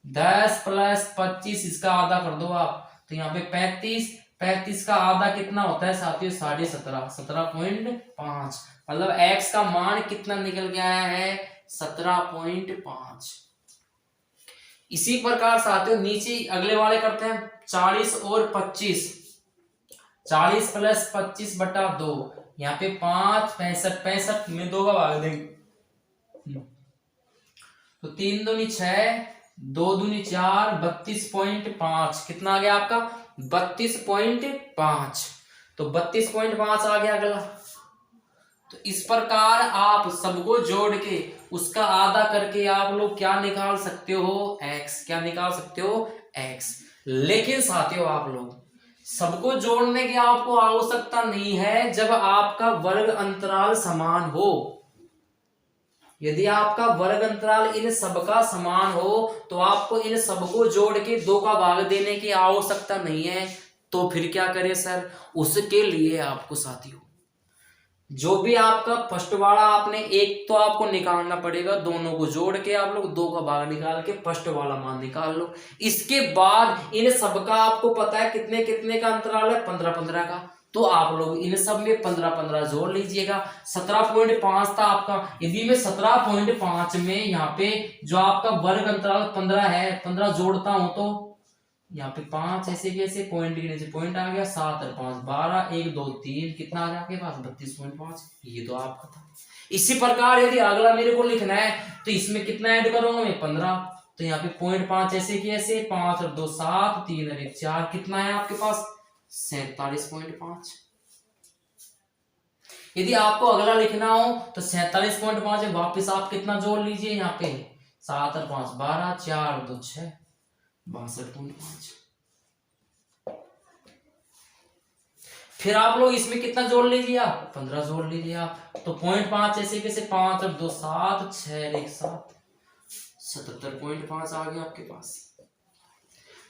10 प्लस 25 इसका आधा कर दो आप, तो यहाँ पे 35 का आधा कितना होता है साथियों, 17.5, 17.5। मतलब x का मान कितना निकल गया है, 17.5। इसी प्रकार साथियों नीचे अगले वाले करते हैं 40 और 25, 40 प्लस 25 बटा 2, यहाँ पे 5 65 में 2 का भाग देंगे तो 3 दूनी 6, 2 दूनी 4, 32.5 कितना आ गया आपका 32.5। तो 32.5 आ गया अगला। तो इस प्रकार आप सबको जोड़ के उसका आधा करके आप लोग क्या निकाल सकते हो x, क्या निकाल सकते हो x। लेकिन साथियों आप लोग सबको जोड़ने की आपको आवश्यकता नहीं है जब आपका वर्ग अंतराल समान हो। यदि आपका वर्ग अंतराल इन सबका समान हो तो आपको इन सबको जोड़ के 2 का भाग देने की आवश्यकता नहीं है। तो फिर क्या करें सर, उसके लिए आपको साथियों जो भी आपका फर्स्ट वाला आपने एक तो आपको निकालना पड़ेगा, दोनों को जोड़ के आप लोग 2 का भाग निकाल के फर्स्ट वाला मान निकाल लो। इसके बाद इन सबका आपको पता है कितने कितने का अंतराल है 15-15 का, तो आप लोग इन सब में 15-15 जोड़ लीजिएगा। 17.5 था आपका। यदि मैं 17.5 में यहाँ पे जो आपका वर्ग अंतराल 15 है 15 जोड़ता हूं तो यहाँ पे 5 ऐसे कैसे पॉइंट के नीचे पॉइंट आ गया, 7 और 5 12, 1 2 3 कितना आ गया आपके पास 32.5। ये तो आपका था। इसी प्रकार यदि अगला मेरे को लिखना है तो इसमें कितना ऐड करूंगा मैं 15। तो यहाँ पे 0.5 ऐसे की ऐसे 5 और 2 7, 3 और 1 4 कितना है आपके पास 47.5। यदि आपको अगला लिखना हो तो 47.5 वापिस आप कितना जोड़ लीजिए यहाँ पे 7 और 5 12, 4 और 2 6, 62.5। फिर आप लोग इसमें कितना जोड़ लीजिए आप 15 जोड़ लीजिए आप। तो 0.5 ऐसे कैसे 5 और 2 7, 6 और 1 7, 77.5 आ गया आपके पास।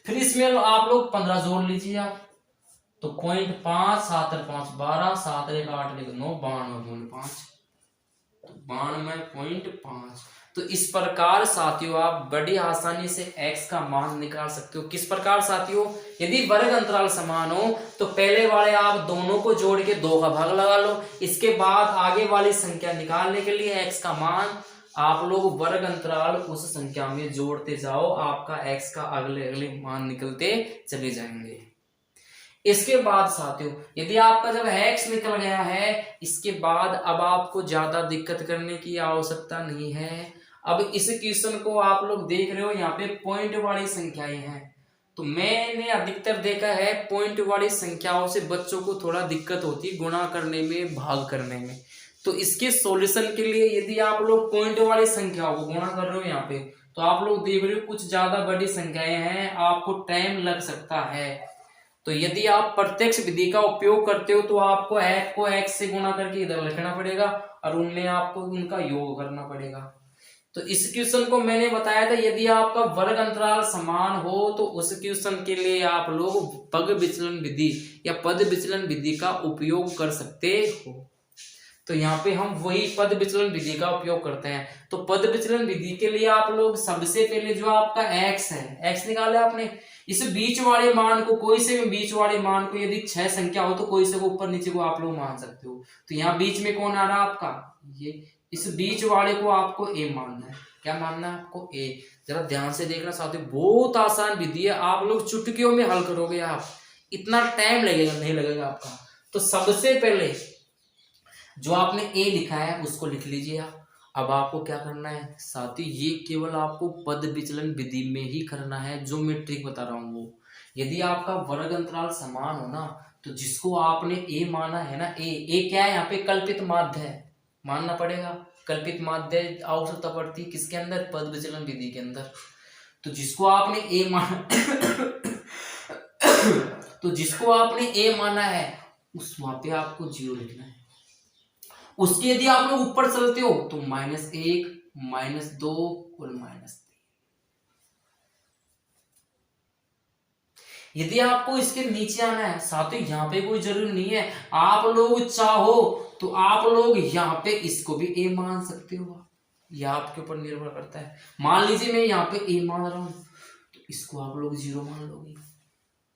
फिर इसमें आप लोग 15 जोड़ लीजिए आप। तो 0.5 7 और 5 12, 7 और 1 8 और 1 9, 92.5, तो 92.5। तो इस प्रकार साथियों आप बड़ी आसानी से x का मान निकाल सकते हो। किस प्रकार साथियों, यदि वर्ग अंतराल समान हो तो पहले वाले आप दोनों को जोड़ के 2 का भाग लगा लो। इसके बाद आगे वाली संख्या निकालने के लिए x का मान आप लोग वर्ग अंतराल उस संख्या में जोड़ते जाओ, आपका x का अगले अगले मान निकलते चले जाएंगे। इसके बाद साथियों यदि आपका जब x निकल गया है, इसके बाद अब आपको ज्यादा दिक्कत करने की आवश्यकता नहीं है। अब इस क्वेश्चन को आप लोग देख रहे हो यहाँ पे पॉइंट वाली संख्याएं हैं, तो मैंने अधिकतर देखा है पॉइंट वाली संख्याओं से बच्चों को थोड़ा दिक्कत होती है गुणा करने में, भाग करने में। तो इसके सॉल्यूशन के लिए यदि आप लोग पॉइंट वाली संख्याओं को गुणा कर रहे हो यहाँ पे, तो आप लोग देख रहे हो कुछ ज्यादा बड़ी संख्याएं हैं, आपको टाइम लग सकता है। तो यदि आप प्रत्यक्ष विधि का उपयोग करते हो तो आपको x से गुणा करके इधर लिखना पड़ेगा और उनमें आपको उनका योग करना पड़ेगा। तो इस क्वेश्चन को मैंने बताया था यदि आपका वर्ग अंतराल समान हो तो उस क्वेश्चन के लिए आप लोग पग विचलन विधि या पद विचलन विधि का उपयोग कर सकते हो। तो यहाँ पे हम वही पद विचलन विधि का उपयोग करते हैं। तो पद विचलन विधि के लिए आप लोग सबसे पहले जो आपका x है, x निकाले आपने, इस बीच वाले मान को, कोई से भी बीच वाले मान को यदि 6 संख्या हो तो कोई से को ऊपर नीचे को आप लोग मान सकते हो। तो यहाँ बीच में कौन आ रहा है आपका ये, इस बीच वाले को आपको a मानना है। क्या मानना है आपको a। जरा ध्यान से देखना साथियों, बहुत आसान विधि है, आप लोग चुटकियों में हल करोगे, आप इतना टाइम लगेगा नहीं लगेगा आपका। तो सबसे पहले जो आपने a लिखा है उसको लिख लीजिए आप। अब आपको क्या करना है साथी, ये केवल आपको पद विचलन विधि में ही करना है, जो मैं ट्रिक बता रहा हूँ वो। यदि आपका वर्ग अंतराल समान हो ना तो जिसको आपने a माना है ना, a क्या है यहाँ पे कल्पित माध्य है, मानना पड़ेगा। कल्पित माध्य आवश्यकता पड़ती है किसके अंदर, पद विचलन विधि के अंदर। तो जिसको आपने a माना तो जिसको आपने a माना है उस वहां पे आपको 0 लिखना है। उसके यदि आप लोग ऊपर चलते हो तो -1 -2 और -3। यदि आपको इसके नीचे आना है साथियों, यहाँ पे कोई जरूरी नहीं है, आप लोग चाहो तो आप लोग यहाँ पे इसको भी a मान सकते हो, यह आपके ऊपर निर्भर करता है। मान लीजिए मैं यहाँ पे a मान रहा हूं तो इसको आप लोग 0 मान लोगे,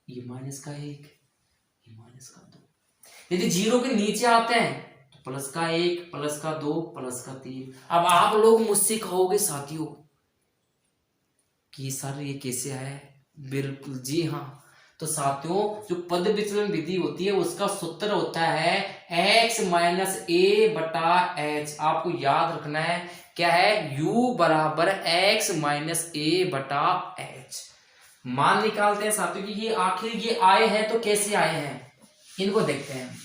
ये -1 ये -2। यदि 0 के नीचे आते हैं तो +1 +2 +3। अब आप लोग मुझसे कहोगे साथियों कि सर ये कैसे है, बिल्कुल जी हाँ। तो साथियों जो पद विचलन विधि होती है उसका सूत्र होता है x - a/h। आपको याद रखना है क्या है, u बराबर x माइनस ए बटा एच। मान निकालते हैं साथियों कि ये आखिर ये आए हैं तो कैसे आए हैं, इनको देखते हैं।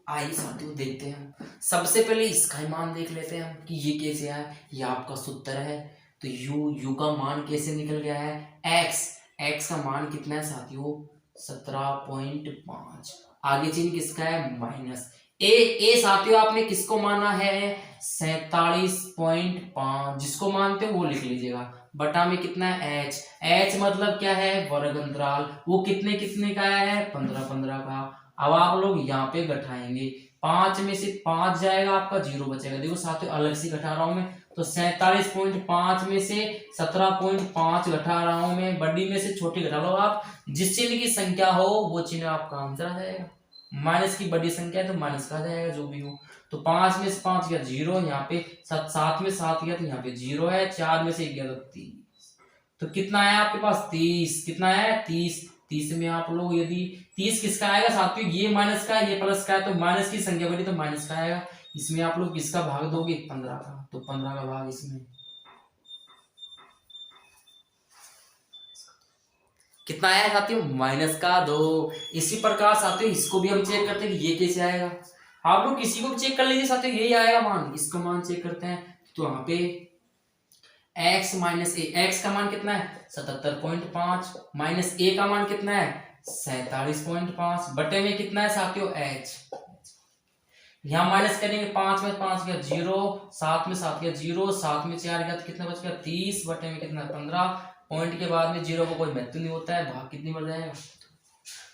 आइए साथियों देखते हैं। सबसे पहले इसका ही मान देख लेते हैं हम कि ये कैसे आया। ये आपका सूत्र है, तो u का मान कैसे निकल गया है, x का मान कितना है साथियों, 17.5। आगे चिन्ह किसका है, माइनस। ए साथियों आपने किसको माना है, 47.5, जिसको मानते हो वो लिख लीजिएगा। बटा में कितना है, h मतलब क्या है, वर्ग अंतराल। वो कितने कितने का है, 15-15 का। अब आप लोग यहाँ पे घटाएंगे, 5 में से 5 जाएगा आपका, 0 बचेगा। देखो साथियों अलग से घटा रहा हूं मैं, तो 47.5 में से 17.5 घटा रहा हूं मैं। बड़ी में से छोटी घटा लो आप, जिस चिन्ह की संख्या हो वो चिन्ह आपका आंसर आ जाएगा। माइनस की बड़ी संख्या है तो माइनस का आ जाएगा जो भी हो। तो 5 में से 5 गया 0, यहाँ पे 7 में 7 गया तो यहाँ पे 0 है। 4 में से 1 गया तो 30। तो कितना है आपके पास, 30। कितना है, 30। 30 में आप लोग यदि 30 किसका आएगा साथियों, ये माइनस का है ये प्लस का है, तो माइनस की संख्या बड़ी तो माइनस का आएगा। इसमें आप लोग किसका भाग दोगे, 15 का, तो 15 का भाग इसमें कितना आया साथियों, माइनस का 2। इसी प्रकार साथियों इसको भी हम चेक करते हैं कि ये कैसे आएगा। आप लोग किसी को भी चेक कर लीजिए साथियों, यही आएगा मान। इसका मान चेक करते हैं, तो यहाँ पे x माइनस ए, एक्स का मान कितना है, 77.5, माइनस ए का मान कितना है, 47.5, बटे में कितना है साथियों, h। यहाँ माइनस करेंगे, 5 में 5 गया 0, 7 में 7 गया 0, 7 में 4 गया तो कितना बच गया, 30, बटे में कितना है, 15। पॉइंट के बाद में 0 को कोई महत्व नहीं होता है, भाग कितनी बढ़ जाएगा।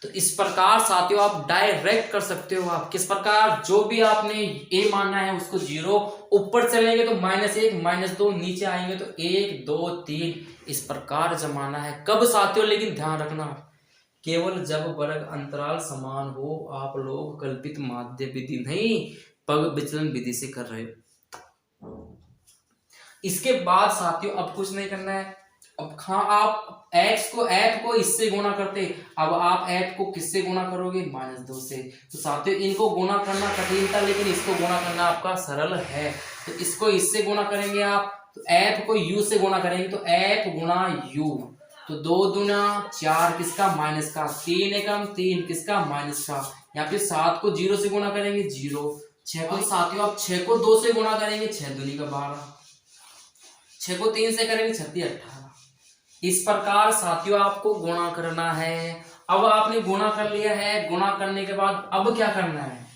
तो इस प्रकार साथियों आप डायरेक्ट कर सकते हो। आप किस प्रकार, जो भी आपने ए मानना है उसको 0, ऊपर चलेंगे तो -1 -2, नीचे आएंगे तो 1 2 3, इस प्रकार जमाना है। कब साथियों, लेकिन ध्यान रखना, केवल जब वर्ग अंतराल समान हो। आप लोग कल्पित माध्य विधि नहीं, पग विचलन विधि से कर रहे हो। इसके बाद साथियों अब कुछ नहीं करना है। अब आप f को इससे गुणा करते, अब आप f को किससे गुणा करोगे, -2 से। तो साथियों इनको गुणा करना कठिन था, लेकिन इसको गुणा करना आपका सरल है। तो इसको इससे गुणा करेंगे आप, तो f को u से गुणा करेंगे, तो f गुणा u, तो 2 दूना 4 किसका, माइनस का, 3 एकम 3 किसका, माइनस का। यहाँ पे 7 को 0 से गुणा करेंगे 0, 6 को साथियों आप 6 को 2 से गुणा करेंगे, 6 दूनी का 12, 6 को 3 से करेंगे 36 18। इस प्रकार साथियों आपको गुणा करना है। अब आपने गुणा कर लिया है, गुणा करने के बाद अब क्या करना है,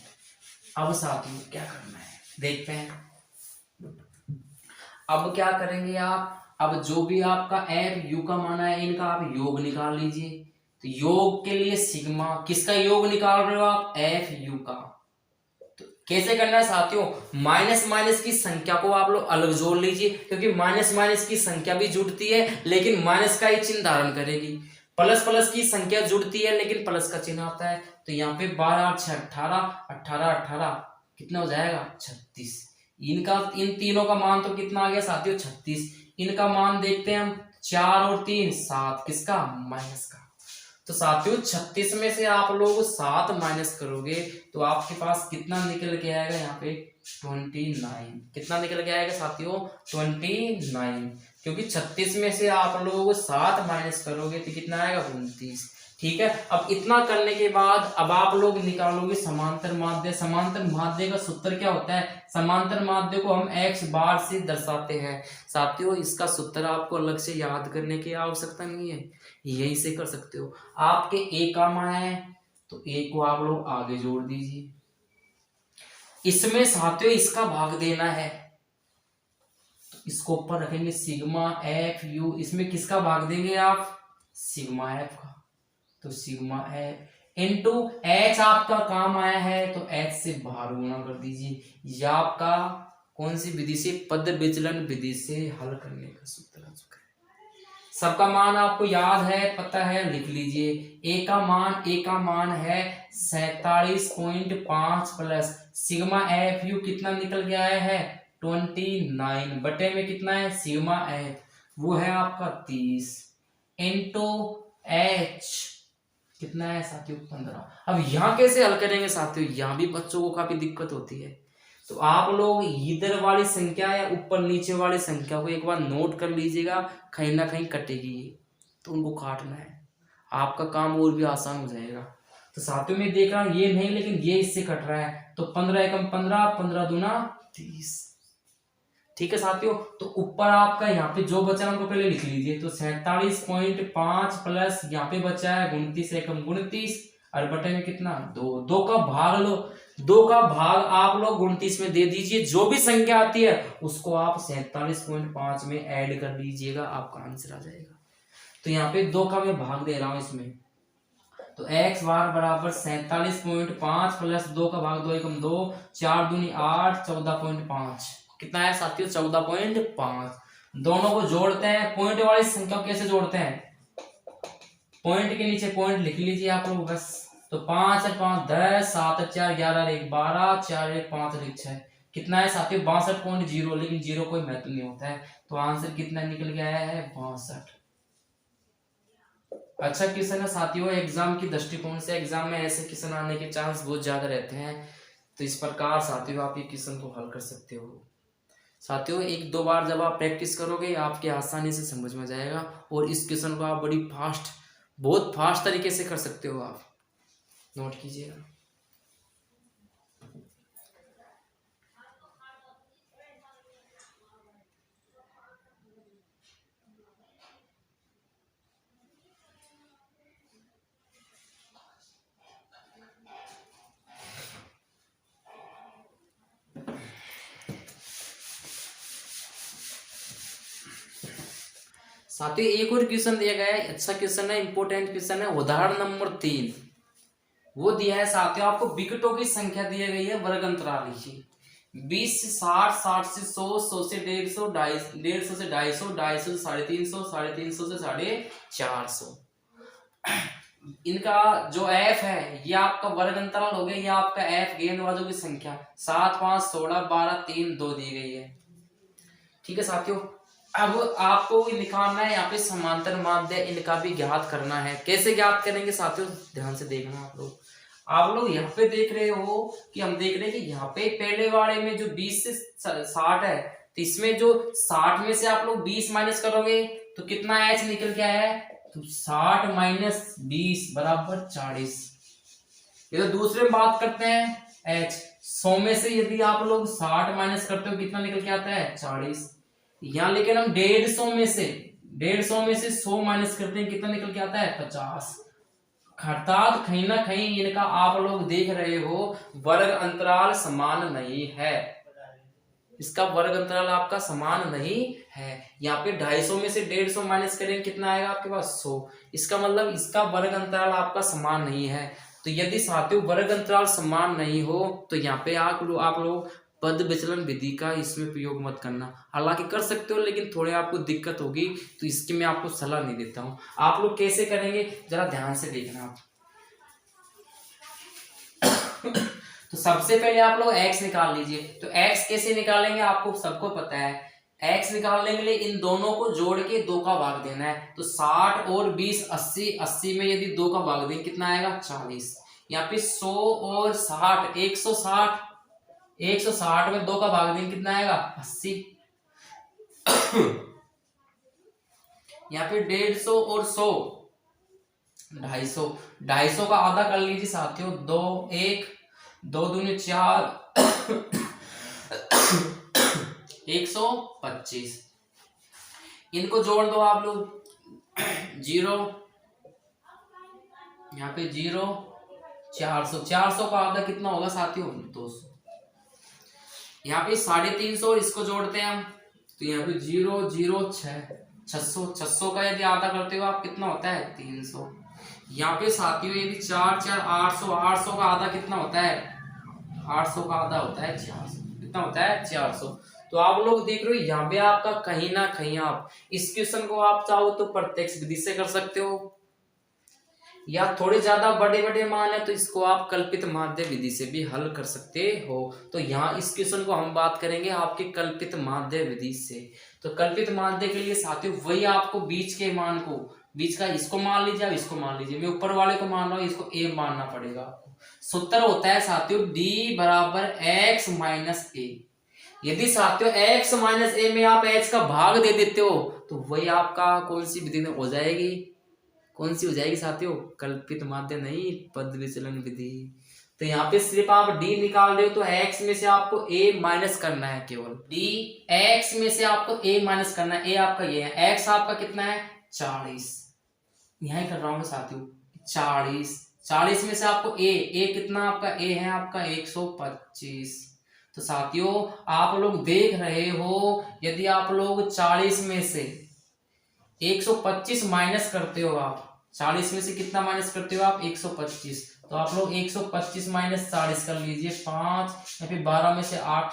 अब साथियों क्या करना है देखते हैं। अब क्या करेंगे आप, अब जो भी आपका f u का माना है, इनका आप योग निकाल लीजिए। तो योग के लिए सिग्मा, किसका योग निकाल रहे हो आप, f u का। कैसे करना है साथियों, माइनस माइनस की संख्या को आप लोग अलग जोड़ लीजिए, क्योंकि माइनस माइनस की संख्या भी जुड़ती है लेकिन माइनस का ही चिन्ह धारण करेगी। प्लस प्लस की संख्या जुड़ती है लेकिन प्लस का चिन्ह आता है। तो यहाँ पे 12 6 18, 18 18 कितना हो जाएगा, 36। इनका इन तीनों का मान तो कितना आ गया साथियों, 36। इनका मान देखते हैं हम, 4 और 3 7, किसका, माइनस का। तो साथियों 36 में से आप लोग 7 माइनस करोगे तो आपके पास कितना निकल के आएगा, यहाँ पे 29। कितना निकल के आएगा साथियों, 29, क्योंकि 36 में से आप लोग 7 माइनस करोगे तो कितना आएगा, 29। ठीक है, अब इतना करने के बाद अब आप लोग निकालोगे समांतर माध्य। समांतर माध्य का सूत्र क्या होता है, समांतर माध्य को हम x बार से दर्शाते हैं। साथियों इसका सूत्र आपको अलग से याद करने की आवश्यकता नहीं है, यही से कर सकते हो। आपके a का मान है तो a को आप लोग आगे जोड़ दीजिए। इसमें साथियों इसका भाग देना है, तो इसको ऊपर रखेंगे, सिग्मा एफ यू। इसमें किसका भाग देंगे आप, सिग्मा एफ का। तो सिग्मा एफ इंटू एच आपका काम आया है तो एच से बाहर गुणा कर दीजिए। यह आपका कौन सी विधि से, पद विचलन विधि से हल करने का सूत्र आ चुका है। सबका मान आपको याद है, पता है, लिख लीजिए। ए का मान है 47.5 प्लस सिग्मा एफ यू कितना निकल के आया है, 29, बटे में कितना है, सिग्मा एफ वो है आपका 30 इंटू एच कितना है साथियों 15। अब यहाँ कैसे हल करेंगे साथियों, यहाँ भी बच्चों को काफी दिक्कत होती है। तो आप लोग इधर वाली संख्या या ऊपर नीचे वाली संख्या को एक बार नोट कर लीजिएगा, कहीं ना कहीं कटेगी ये, तो उनको काटना है, आपका काम और भी आसान हो जाएगा। तो साथियों में देख रहा हूँ ये नहीं, लेकिन ये इससे कट रहा है, तो 15 एकम 15, 15 दूना 30। ठीक है साथियों, तो ऊपर आपका यहाँ पे जो बचा है उनको पहले लिख लीजिए। तो 47.5 प्लस यहाँ पे बचा है 29 एकम 29, और बटे में कितना 2, 2 का भाग लो, 2 का भाग आप लोग 29 में दे दीजिए। जो भी संख्या आती है उसको आप 47.5 में ऐड कर लीजिएगा, आपका आंसर आ जाएगा। तो यहाँ पे 2 का मैं भाग दे रहा हूं इसमें, तो x बार बराबर 47.5 प्लस 2 का भाग 2 एकम 2, 4 दूनी 8, 14.5। कितना है साथियों 14.5। दोनों को जोड़ते हैं, पॉइंट वाली संख्या को कैसे जोड़ते हैं, पॉइंट के नीचे पॉइंट लिख लीजिए आप लोग बस। तो 5 और 5 10, 7 और 4 11 और 1 12, 4 और 1 5 और 1 6। कितना है साथियों 62.0, लेकिन जीरो कोई महत्व नहीं होता है, तो आंसर कितना निकल के आया है 62। अच्छा क्वेश्चन है साथियों, एग्जाम की दृष्टिकोण से एग्जाम में ऐसे क्वेश्चन आने के चांस बहुत ज्यादा रहते हैं, तो इस प्रकार साथियों आप ये क्वेश्चन को हल कर सकते हो। साथियों 1-2 बार जब आप प्रैक्टिस करोगे आपके आसानी से समझ में जाएगा, और इस क्वेश्चन को आप बड़ी फास्ट, बहुत फास्ट तरीके से कर सकते हो, आप नोट कीजिएगा। साथियों एक और क्वेश्चन दिया गया है, अच्छा क्वेश्चन है, इंपोर्टेंट क्वेश्चन है, उदाहरण नंबर 3 वो दिया है साथियों, आपको विकेटों की संख्या दी गई है, वर्ग अंतराल लिखिए। 20 से 60, 60 से 100, 100 से 150, 150 से 250, 250 से 350, 350 से 450। इनका जो एफ है ये आपका वर्ग अंतराल हो गया, ये आपका एफ गेंदबाजों की संख्या 7, 5, 16, 12, 3, 2 दी गई है। ठीक है साथियों, अब आपको निकालना है यहाँ पे समांतर माध्य, इनका भी ज्ञात करना है। कैसे ज्ञात करेंगे साथियों, ध्यान से देखना आप लोग यहाँ पे देख रहे हो कि हम देख रहे हैं कि यहाँ पे पहले वाले में जो 20 से 60 है, तो इसमें जो 60 में से आप लोग 20 माइनस करोगे तो कितना एच निकल के आया है, तो 60 माइनस 20 बराबर 40। ये तो दूसरे में बात करते हैं एच, 100 में से यदि आप लोग 60 माइनस करते हो कितना निकल के आता है 40। यहाँ लेकिन हम 150 में से 100 माइनस करते हैं कितना निकल के आता है 50। अर्थात कहीं ना कहीं इनका आप लोग देख रहे हो वर्ग अंतराल समान नहीं है, इसका वर्ग अंतराल आपका समान नहीं है। यहाँ पे 250 में से 150 माइनस करेंगे कितना आएगा आपके पास 100, इसका मतलब इसका वर्ग अंतराल आपका समान नहीं है। तो यदि साथियों वर्ग अंतराल समान नहीं हो तो यहाँ पे आप लोग पद विचलन विधि का इसमें प्रयोग मत करना, हालांकि कर सकते हो लेकिन थोड़े आपको दिक्कत होगी, तो इसकी मैं आपको सलाह नहीं देता हूं। आप लोग कैसे करेंगे जरा ध्यान से देखना आप। तो सबसे पहले आप लोग x निकाल लीजिए। तो x कैसे निकालेंगे आपको सबको पता है, x निकालने के लिए इन दोनों को जोड़ के 2 का भाग देना है। तो 60 और 20 80, 80 में यदि 2 का भाग दें कितना आएगा 40। यहाँ पे 100 और 60 160, 160 में 2 का भाग देंगे कितना आएगा 80। यहाँ पे 150 और 100 250, 250 का आधा कर लीजिए साथियों, 2 1 2 दूनी 4 125। इनको जोड़ दो आप लोग, 0 यहाँ पे 0 400, 400 का आधा कितना होगा साथियों 200। यहाँ पे 350 और इसको जोड़ते हैं हम, तो यहाँ पे 0 0 600, 600 का यदि आधा करते हो आप कितना होता है 300। यहाँ पे साथियों यदि 4 4 800, 800 का आधा कितना होता है 800 का आधा होता है 400, कितना होता है 400। तो आप लोग देख रहे हो यहाँ पे आपका कहीं ना कहीं आप इस क्वेश्चन को आप चाहो तो प्रत्यक्ष विधि से कर सकते हो, या थोड़े ज्यादा बड़े बड़े मान है तो इसको आप कल्पित माध्य विधि से भी हल कर सकते हो। तो यहाँ इस क्वेश्चन को हम बात करेंगे आपके कल्पित माध्य विधि से। तो कल्पित माध्य के लिए साथियों वही आपको बीच के मान को बीच का इसको मान लीजिए, अब इसको मान लीजिए, मैं ऊपर वाले को मान रहा हूँ, इसको ए मानना पड़ेगा आपको। सूत्र होता है साथियों डी बराबर एक्स माइनस ए। यदि साथियों x माइनस ए में आप x का भाग दे देते हो तो वही आपका कौन सी विधि में हो जाएगी, कौन सी हो जाएगी साथियों, कल्पित माध्य नहीं, पद विचलन विधि। तो यहाँ पे सिर्फ आप d निकाल रहे हो तो x में से आपको a माइनस करना है, केवल d x में से आपको a माइनस करना है। a आपका ये है, x आपका कितना है 40, यहां कर रहा हूँ साथियों 40, 40 में से आपको a कितना आपका a है आपका 125। तो साथियों आप लोग देख रहे हो, यदि आप लोग 40 में से 125 माइनस करते हो, आप 40 में से कितना माइनस करते हो आप 125, तो आप लोग 125 माइनस 40 कर लीजिए 5 या फिर 12 में से 8,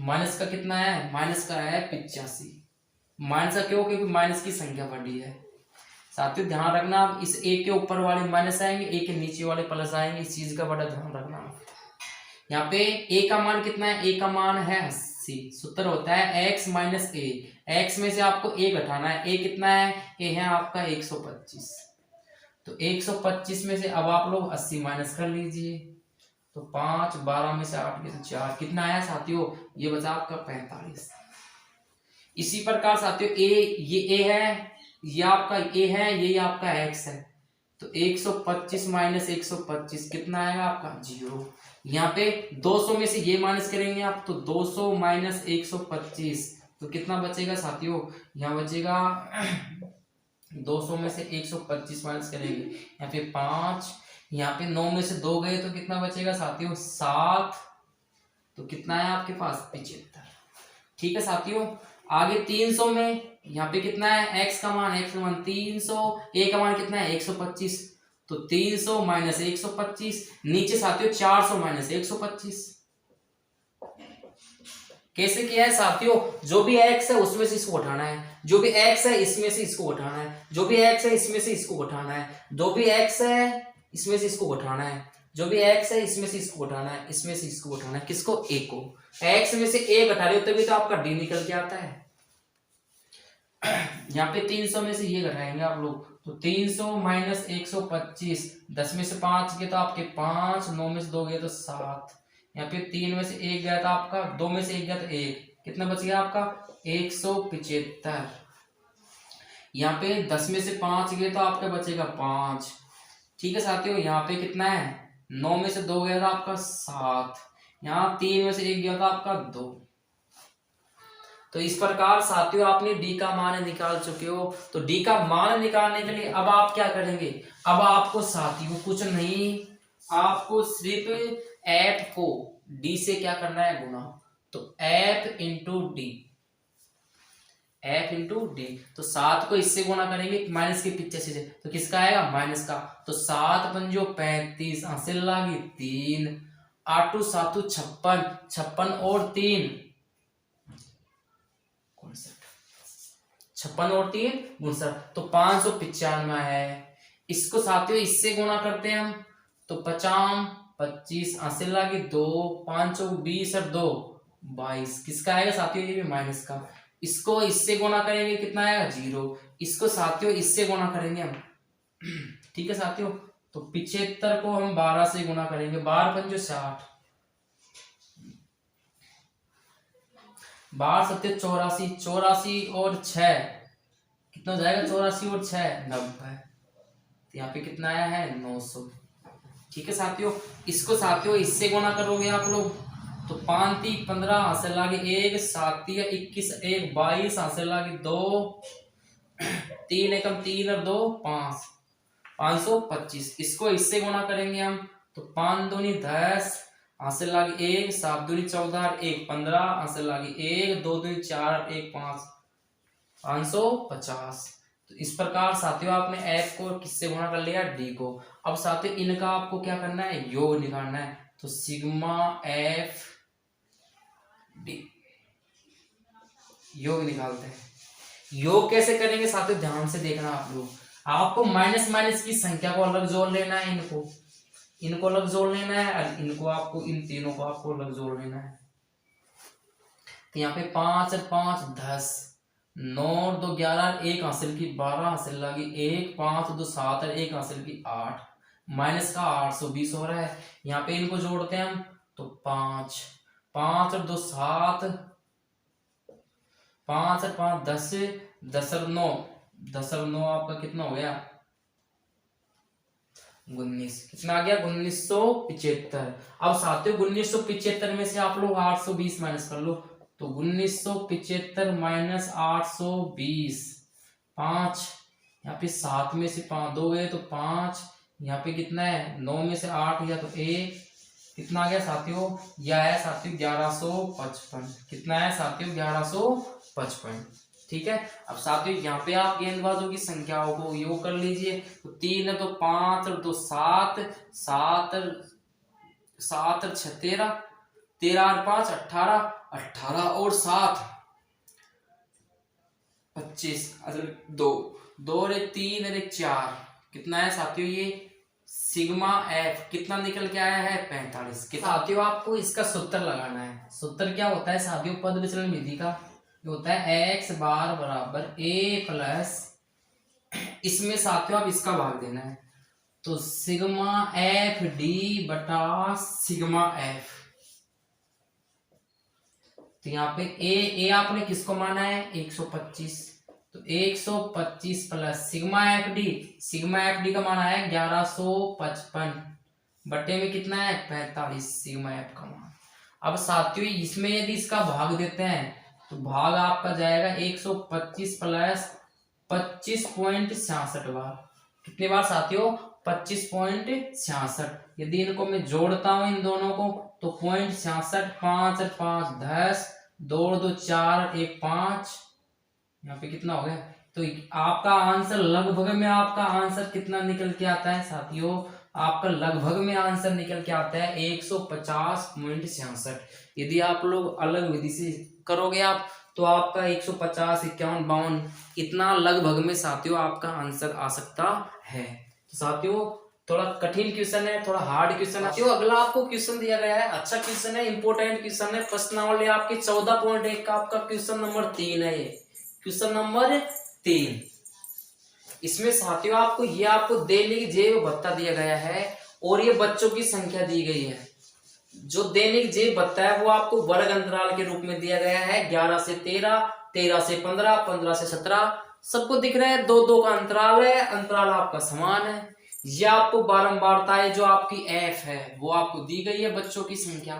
माइनस का कितना है, माइनस का है 85। माइनस का क्यों, क्योंकि माइनस की संख्या बढ़ी है। साथियों ध्यान रखना, आप इस ए के ऊपर वाले माइनस आएंगे, ए के नीचे वाले प्लस आएंगे, इस चीज का बड़ा ध्यान रखना। यहाँ पे ए का मान कितना है, ए का मान है 80। सूत्र होता है x माइनस ए, एक्स में से आपको a घटाना है, a कितना है, a है आपका 125। तो 125 में से अब आप लोग 80 माइनस कर लीजिए, तो 5, 12 में से 8 में से 4, कितना आया साथियों, ये बचा आपका 45। इसी प्रकार साथियों ये a है, ये आपका a है, ये आपका x है, तो 125 माइनस 125 कितना आएगा आपका 0। यहाँ पे 200 में से ये माइनस करेंगे आप, तो 200 माइनस 125 तो कितना बचेगा साथियों, यहाँ बचेगा 200 में से 125 माइनस करेंगे, यहाँ पे 5, यहाँ पे 9 में से 2 गए तो कितना बचेगा साथियों 7, तो कितना है आपके पास 75। ठीक है साथियों, आगे 300 में यहाँ पे कितना है, x का मान 300, a का मान कितना है 125, तो 300 माइनस 125, नीचे साथियों 400 माइनस 125। कैसे किया है साथियों, जो भी x है उसमें से इसको उठाना है, जो भी x है इसमें से इसको उठाना है, जो भी x है इसमें से इसको उठाना है, जो भी x है इसमें से इसको उठाना है, जो भी x है इसमें से इसको उठाना है, इसमें से इसको उठाना है, किसको, a को। x में से a घटा रहे हो तभी तो आपका d निकल के आता है। यहाँ पे 300 में से ये घटाएंगे आप लोग, तो 300 माइनस 125, 10 में से 5 गए तो आपके 5, 9 में से 2 गए तो 7, यहाँ पे 3 में से 1 गया था आपका, 2 में से 1 गया तो 1, कितना बच गया आपका 175। यहाँ पे 10 में से 5 गए तो आपका बचेगा 5। ठीक है साथियों, यहाँ पे कितना है, 9 में से 2 गया था आपका 7, यहाँ 3 में से 1 गया था आपका 2। तो इस प्रकार साथियों आपने d का मान निकाल चुके हो। तो d का मान निकालने के लिए अब आप क्या करेंगे, अब आपको साथियों कुछ नहीं, आपको सिर्फ f को d से क्या करना है, गुना। तो f into D, f into D, तो 7 को इससे गुना करेंगे माइनस के 85 से, तो किसका आएगा माइनस का, तो 7 पंजो 35, हासिल लागी 3, 8 7 56, 56 और 3 56 और 3 59, तो 595 है। इसको साथियों इससे गुना करते हैं हम, तो 50, 25, हासिल लागी 2, 5 20 और 2 22, किसका आएगा साथियों, ये भी माइनस का। इसको इससे गुना करेंगे कितना आएगा 0, इसको साथियों इससे गुना करेंगे हम। ठीक है साथियों, तो 75 को हम 12 से गुना करेंगे, 12 पंजो 60, 12 सत्य 84, 84 और 6 कितना हो जाएगा, 84 और 6 90, तो यहाँ पे कितना आया है 900। ठीक है साथियों, इसको साथियों इससे गुना करोगे आप लोग, तो 5 3 15, हासिल लागे 1, 7 21, 1 22, हासिल लागे 2, 3 एकम 3 और 2 5, 525। इसको इससे गुना करेंगे हम, तो 5 दूनी 10, हासिल लागी 1, 7 दूनी 14, 1 15, हासिल लागी 1, 2 दूनी 4, 1 5, 550। तो इस प्रकार साथियों आपने f को किससे गुणा कर लिया, d को। अब साथियों इनका आपको क्या करना है, योग निकालना है, तो सिग्मा f d, योग निकालते हैं। योग कैसे करेंगे साथियों, ध्यान से देखना आप लोग, आपको माइनस माइनस की संख्या को अलग जोड़ लेना है, इनको अलग जोड़ लेना है, और इनको आपको, इन तीनों को आपको अलग जोड़ लेना है। तो यहाँ पे 5 और 5 10, 9 और 2 11, 1 हासिल की 12 हासिल लगी 1, 5 2 7 और 1 हासिल की 8, माइनस का 820 हो रहा है। यहाँ पे इनको जोड़ते हैं हम तो 5, 5 और 2 7, 5 और 5 10, 10 और 9, 10 और 9 आपका कितना हो गया 19। कितना आ गया 1975। अब साथियों 1975 में से आप लोग 820 माइनस कर लो, तो 1975 माइनस 820, 5, यहाँ पे 7 में से 5 2 गए तो 5, यहाँ पे कितना है 9 में से 8 गया तो 1, कितना आ गया साथियों, यह है साथियों 1155। कितना है साथियों 1155। ठीक है। अब साथियों यहाँ पे आप गेंदबाजों की संख्याओं को योग कर लीजिए, तो 3 है तो 5 और 2 7, 7 और 6 13, 13 और 5 18, 18 और 7 25, दो, 2 और 1 3 और 1 4, कितना है साथियों ये सिग्मा एफ कितना निकल के आया है 45। साथियों आपको इसका सूत्र लगाना है। सूत्र क्या होता है साथियों पद विचलन विधि का, ये होता है x बार बराबर a प्लस, इसमें साथियों आप इसका भाग देना है, तो सिग्मा एफ डी बटा सिग्मा एफ। तो यहाँ पे ए आपने किसको माना है 125, तो 125 प्लस सिग्मा एफ डी का माना है 1155 बटे में कितना है 45 सिग्मा एफ का मान। अब साथियों इसमें यदि इसका भाग देते हैं तो भाग आपका जाएगा 125 प्लस 25.66 बार। कितनी बार साथियों 25.66। यदि इनको मैं जोड़ता हूं इन दोनों को तो 0.66, 5 और 5 10, 2 और 2 4, 1 5, यहाँ पे कितना हो गया। तो आपका आंसर लगभग में आपका आंसर कितना निकल के आता है साथियों, आपका लगभग में आंसर निकल के आता है 150.66। यदि आप लोग अलग विधि से करोगे आप तो आपका 150 51 52 इतना लगभग में साथियों आपका आंसर आ सकता है। तो साथियों थोड़ा कठिन क्वेश्चन है, थोड़ा हार्ड क्वेश्चन है साथियों। अगला आपको क्वेश्चन दिया गया है, अच्छा क्वेश्चन है, इंपोर्टेंट क्वेश्चन है, प्रश्नावली आपके 14.1 का आपका क्वेश्चन नंबर 3 है। ये क्वेश्चन नंबर 3, इसमें साथियों आपको ये आपको दैनिक जैव भत्ता दिया गया है और ये बच्चों की संख्या दी गई है। जो दैनिक जैव भत्ता है वो आपको वर्ग अंतराल के रूप में दिया गया है 11 से 13, 13 से 15, 15 से 17, सबको दिख रहा है 2-2 का अंतराल है, अंतराल आपका समान है। यह आपको बारंबारता है जो आपकी एफ है वो आपको दी गई है बच्चों की संख्या,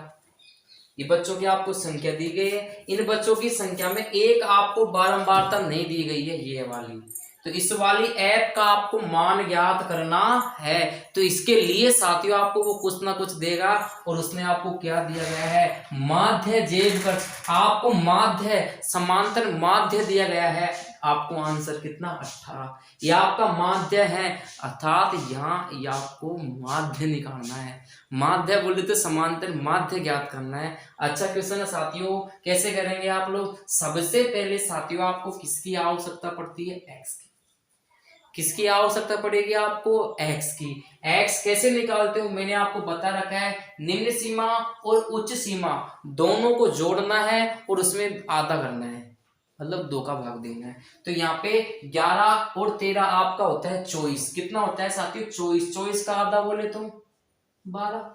ये बच्चों की आपको संख्या दी गई है। इन बच्चों की संख्या में एक आपको बारंबारता नहीं दी गई है ये वाली, तो इस वाली ऐप का आपको मान ज्ञात करना है। तो इसके लिए साथियों आपको वो कुछ ना कुछ देगा और उसने आपको क्या दिया गया है माध्य जेब कर, आपको माध्य समांतर माध्य दिया गया है। आपको आंसर कितना 18, ये आपका माध्य है, अर्थात यहाँ ये आपको माध्य निकालना है। माध्य बोले तो समांतर माध्य ज्ञात करना है। अच्छा क्वेश्चन है साथियों, कैसे करेंगे आप लोग। सबसे पहले साथियों आपको किसकी आवश्यकता पड़ती है एक्स की, किसकी आवश्यकता पड़ेगी आपको एक्स की। एक्स कैसे निकालते हो मैंने आपको बता रखा है, निम्न सीमा और उच्च सीमा दोनों को जोड़ना है और उसमें आधा करना है, मतलब 2 का भाग देना है। तो यहाँ पे 11 और 13 आपका होता है 24, कितना होता है साथियों 24, 24 का आधा बोले तो 12।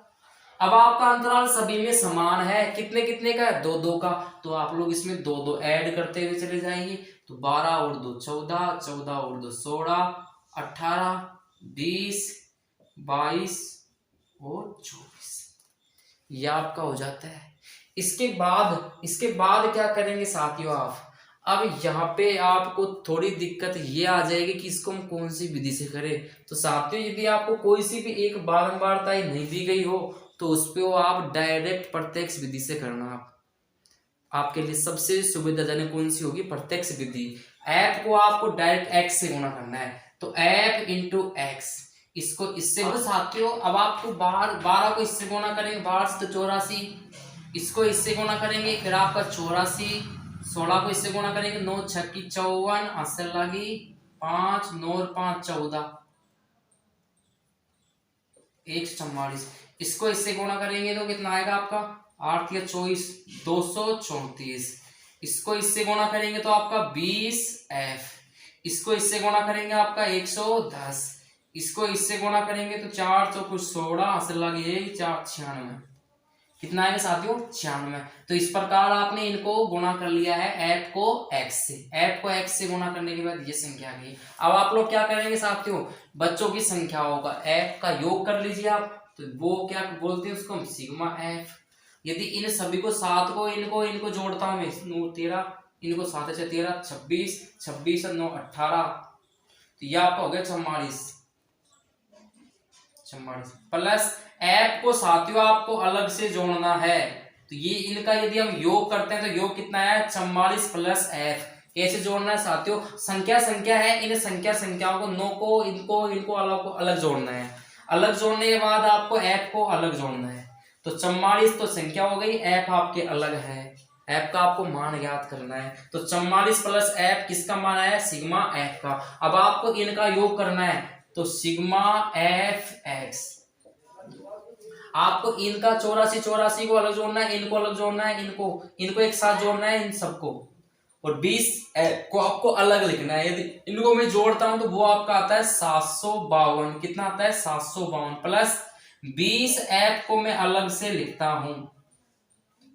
अब आपका अंतराल सभी में समान है, कितने कितने का है 2-2 का, तो आप लोग इसमें 2-2 ऐड करते हुए चले जाएंगे, तो 12 और 2 14, 14 और 2 16, 18 20 22 और 24, ये आपका हो जाता है। इसके बाद क्या करेंगे साथियों आप, अब यहाँ पे आपको थोड़ी दिक्कत ये आ जाएगी कि इसको हम कौन सी विधि से करें। तो साथियों यदि आपको कोई सी भी एक बारंबारता नहीं दी गई हो तो उस पे आप डायरेक्ट प्रत्यक्ष विधि से करना। आपके लिए सबसे सुविधाजनक कौन सी होगी प्रत्यक्ष विधि। एफ को आपको डायरेक्ट एक्स से गुणा करना है, तो एफ इंटू एक्स, इसको इससे साथियों अब आपको 12 को इससे गुणा करेंगे, 12 से तो 84, इसको इससे गुणा करेंगे, फिर आपका 84, 16 को इससे गुणा करेंगे, 9 6 की 54, अस्सी लगी 5, 9 और 5 14, 144, इसको इससे गुणा करेंगे तो कितना आएगा आपका 8 या 24, 234, इसको इससे गुणा करेंगे तो आपका 20f, इसको इससे गुणा करेंगे आपका 110, इसको इससे गुणा करेंगे तो 4 चौको 16, असल लगे 4 96, कितना आएगा साथियों 96। तो इस प्रकार आपने इनको गुणा कर लिया है f को x से, f को x से गुणा करने के बाद ये संख्या आ गई। अब आप लोग क्या करेंगे साथियों, बच्चों की संख्याओं का f का योग कर लीजिए आप, तो वो क्या बोलते हैं उसको, सिग्मा f। यदि इन सभी को सात को इनको जोड़ता हूं मैं, 13, इनको 7 से 13 26, 26 और 9 18, तो यह आपका हो गया 44 प्लस f को साथियों आपको अलग से जोड़ना है, तो ये इनका यदि हम योग करते हैं तो योग कितना है 44 प्लस f। कैसे जोड़ना है साथियों, संख्या है, इन संख्याओं को 9 को इनको अलग जोड़ना है, अलग जोड़ने के बाद आपको f को अलग जोड़ना है। तो 44 तो संख्या हो गई, f आपके अलग है, f का आपको मान ज्ञात करना है। तो 44 प्लस f किसका मान है, सिग्मा f का। अब आपको इनका योग करना है, तो सिग्मा f x, आपको इनका 84 को अलग जोड़ना है, इनको अलग जोड़ना है, इनको एक साथ जोड़ना है इन सबको, और 20 को आपको अलग लिखना है। यदि इनको मैं जोड़ता हूं तो वो आपका आता है 752, कितना आता है 752 प्लस 20 f को मैं अलग से लिखता हूं,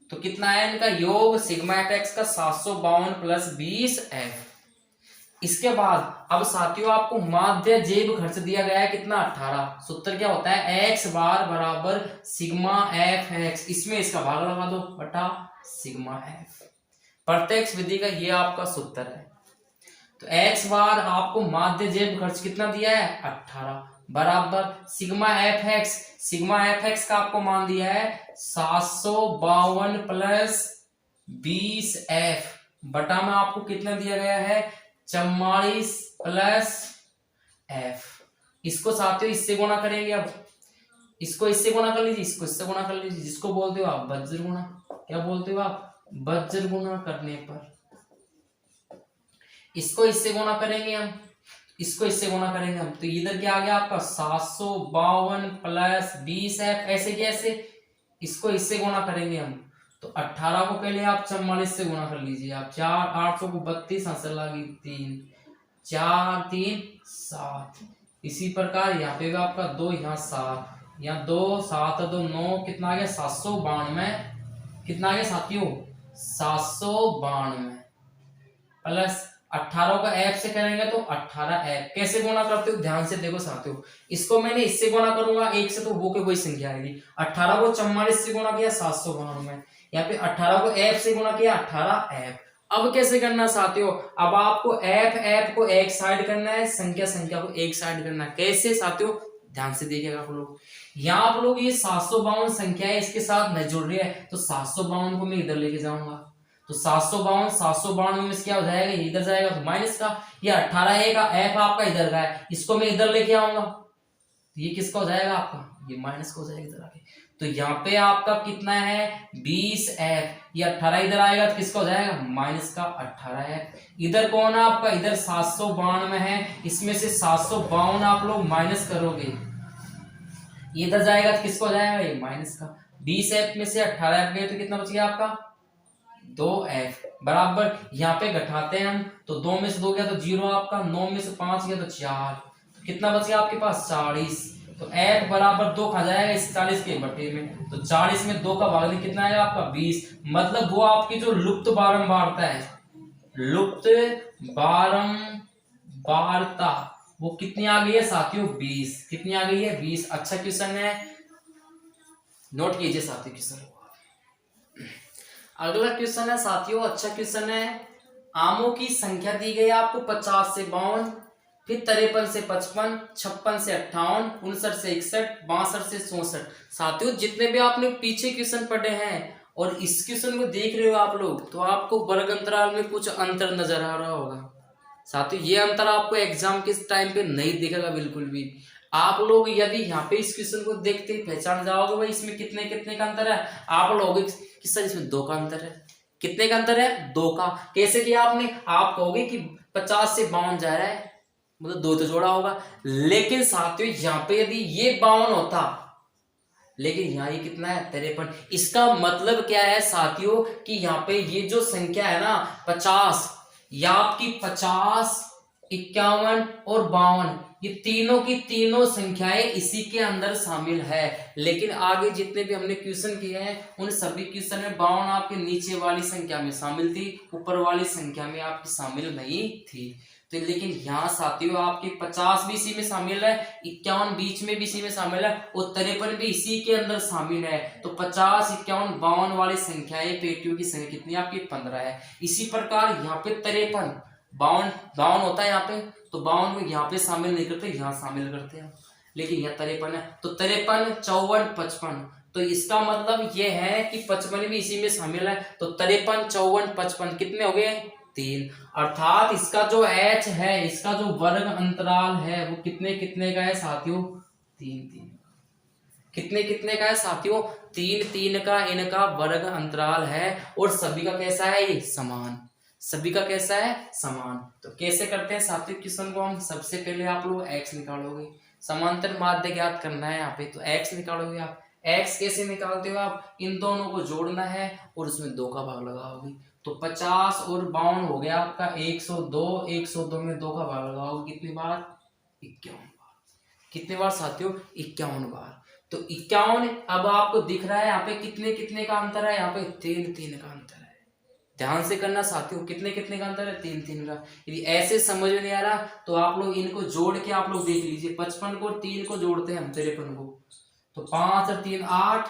तो कितना है इनका योग सिग्मा एफ एक्स का 752 प्लस 20f। इसके बाद अब साथियों आपको माध्य जेब खर्च दिया गया है कितना 18, सूत्र क्या होता है x बार बराबर सिग्मा एफ एक्स, इसमें इसका भाग लगा दो बटा सिग्मा एफ, प्रत्यक्ष विधि का ये आपका सूत्र है। तो x बार आपको माध्य जेब खर्च कितना दिया है 18 बराबर सिग्मा एफ एक्स का आपको मान दिया है 752 प्लस 20f बटा में आपको कितना दिया गया है 44 प्लस f। इसको साथियों इससे गुणा करेंगे, अब इसको इससे गुणा कर लीजिए, इसको इससे गुणा कर लीजिए, जिसको बोलते हो आप वज्र गुणा, क्या बोलते हो आप वज्र गुणा करने पर। इसको इससे गुणा करेंगे हम, इसको इससे गुणा करेंगे हम, तो इधर क्या आ गया आपका 752 प्लस 20f, ऐसे कैसे, इसको इससे गुणा करेंगे हम, तो 18 को पहले आप 44 से गुणा कर लीजिए आप, 4 800 को 32 हंसल लगी 3 4 3 7, इसी प्रकार यहाँ पे भी आपका 2 यहाँ 7, यहाँ 2 7 2 9, कितना आ गया 792, कितना आ गया साथियों 792 प्लस 18 का f से करेंगे तो 18f। कैसे गुणा करते हो ध्यान से देखो साथियों, इसको मैंने इससे गुणा करूंगा 1 से तो वो के वही संख्या आएगी, 18 को 44 से गुणा किया 792, यहाँ पे 18 को f से गुणा किया 18f। अब कैसे करना साथियों, अब आपको f को एक साइड करना है, संख्या को एक साइड करना है। कैसे साथियों ध्यान से देखिएगा आप लोग, यहाँ आप लोग ये 752 संख्या है इसके साथ नहीं जुड़ रही है, तो 752 को मैं इधर लेके जाऊंगा, तो 752 में क्या हो जाएगा, इधर जाएगा तो माइनस का, ये 18 है का f आपका इधर का है, इसको मैं इधर लेके आऊंगा, तो ये किसका हो जाएगा आपका, ये माइनस का हो जाएगा इधर आके। तो यहाँ पे आपका कितना है 20f, ये 18 इधर आएगा तो किसका हो जाएगा माइनस का 18f। इधर कौन है आपका, इधर 792 है, इसमें से 752 आप लोग माइनस करोगे, ये इधर जाएगा तो किसका हो जाएगा ये माइनस का, 20f में से 18f गए तो कितना बच गया आपका 2f बराबर, यहाँ पे घटाते हैं हम, तो 2 में से 2 गया तो 0 आपका, 9 में से 5 गया तो 4, तो कितना बच गया आपके पास 40, तो f बराबर 2 खा जाएगा इस 40 के बटे में, तो 40 में 2 का भाग कितना आएगा आपका 20, मतलब वो आपकी जो लुप्त बारंबारता है, लुप्त बारंबारता वो कितनी आ गई है साथियों 20, कितनी आ गई है 20। अच्छा क्वेश्चन है, नोट कीजिए साथियों क्वेश्चन। अगला क्वेश्चन है साथियों, अच्छा क्वेश्चन है, आमों की संख्या दी गई आपको 50 से 52, फिर 53 से 55, 56 से 58, 59 से 61, 62 से 64। साथियों जितने भी आपने पीछे क्वेश्चन पढ़े हैं और इस क्वेश्चन को देख रहे हो आप लोग, तो आपको वर्ग अंतराल में कुछ अंतर नजर आ रहा होगा। साथियों ये अंतर आपको एग्जाम के टाइम पे नहीं दिखेगा बिल्कुल भी। आप लोग यदि यहाँ पे इस क्वेश्चन को देखते ही पहचान जाओगे भाई इसमें कितने कितने का अंतर है, आप लोग कि सर इसमें 2 का अंतर है, कितने का अंतर है 2 का। कैसे किया आपने, आप कहोगे कि 50 से 52 जा रहा है, मतलब 2 तो जोड़ा होगा, लेकिन साथियों यहाँ पे यदि ये 52 होता लेकिन यहाँ ये कितना है 53। इसका मतलब क्या है साथियों कि यहाँ पे ये जो संख्या है ना 50, या आपकी 50, 51 और 52, ये तीनों की तीनों संख्याएं इसी के अंदर शामिल है। लेकिन आगे जितने भी हमने क्वेश्चन किए हैं उन सभी क्वेश्चन में 52 आपके नीचे वाली संख्या में शामिल थी, ऊपर वाली संख्या में आपकी शामिल नहीं थी। तो लेकिन यहाँ साथियों आपकी 50 भी इसी में शामिल है, 51 बीच में भी इसी में शामिल है और 53 भी इसी के अंदर शामिल है। तो 50, 51, 52 वाली संख्याएं पेटियों की संख्या कितनी आपकी 15 है। इसी प्रकार यहाँ पे 53, 52 होता है यहाँ पे, तो 52 को यहाँ पे शामिल नहीं करते, यहाँ शामिल करते हैं। लेकिन यहाँ 53 है, तो 53, 54, 55, तो इसका मतलब ये है कि 55 भी इसी में शामिल है। तो 53, 54, 55 कितने हो गए 3। अर्थात इसका जो h है, इसका जो वर्ग अंतराल है वो कितने कितने का है साथियों 3 3। कितने कितने का है साथियों 3 3 का इनका वर्ग अंतराल है। और सभी का कैसा है ये समान, सभी का कैसा है समान। तो कैसे करते हैं साथियों क्वेश्चन को हम, सबसे पहले आप लोग x निकालोगे, समांतर माध्य ज्ञात करना है यहाँ पे, तो x निकालोगे आप। x कैसे निकालते हो आप, इन दोनों को जोड़ना है और उसमें 2 का भाग लगाओगे। तो 50 और 52 हो गया आपका 102, 102 में 2 का भाग लगाओगे कितनी बार 51 बार। कितने बार साथियों 51 बार। तो 51 अब आपको दिख रहा है यहाँ पे कितने कितने का अंतर है, यहाँ पे 3 3 का अंतर है। ध्यान से करना साथियों, कितने कितने का अंतर है 3 3 का। यदि ऐसे समझ में नहीं आ रहा तो आप लोग इनको जोड़ के आप लोग देख लीजिए। 55 को 3 को जोड़ते हैं हम 53 को, तो 5 और 3 8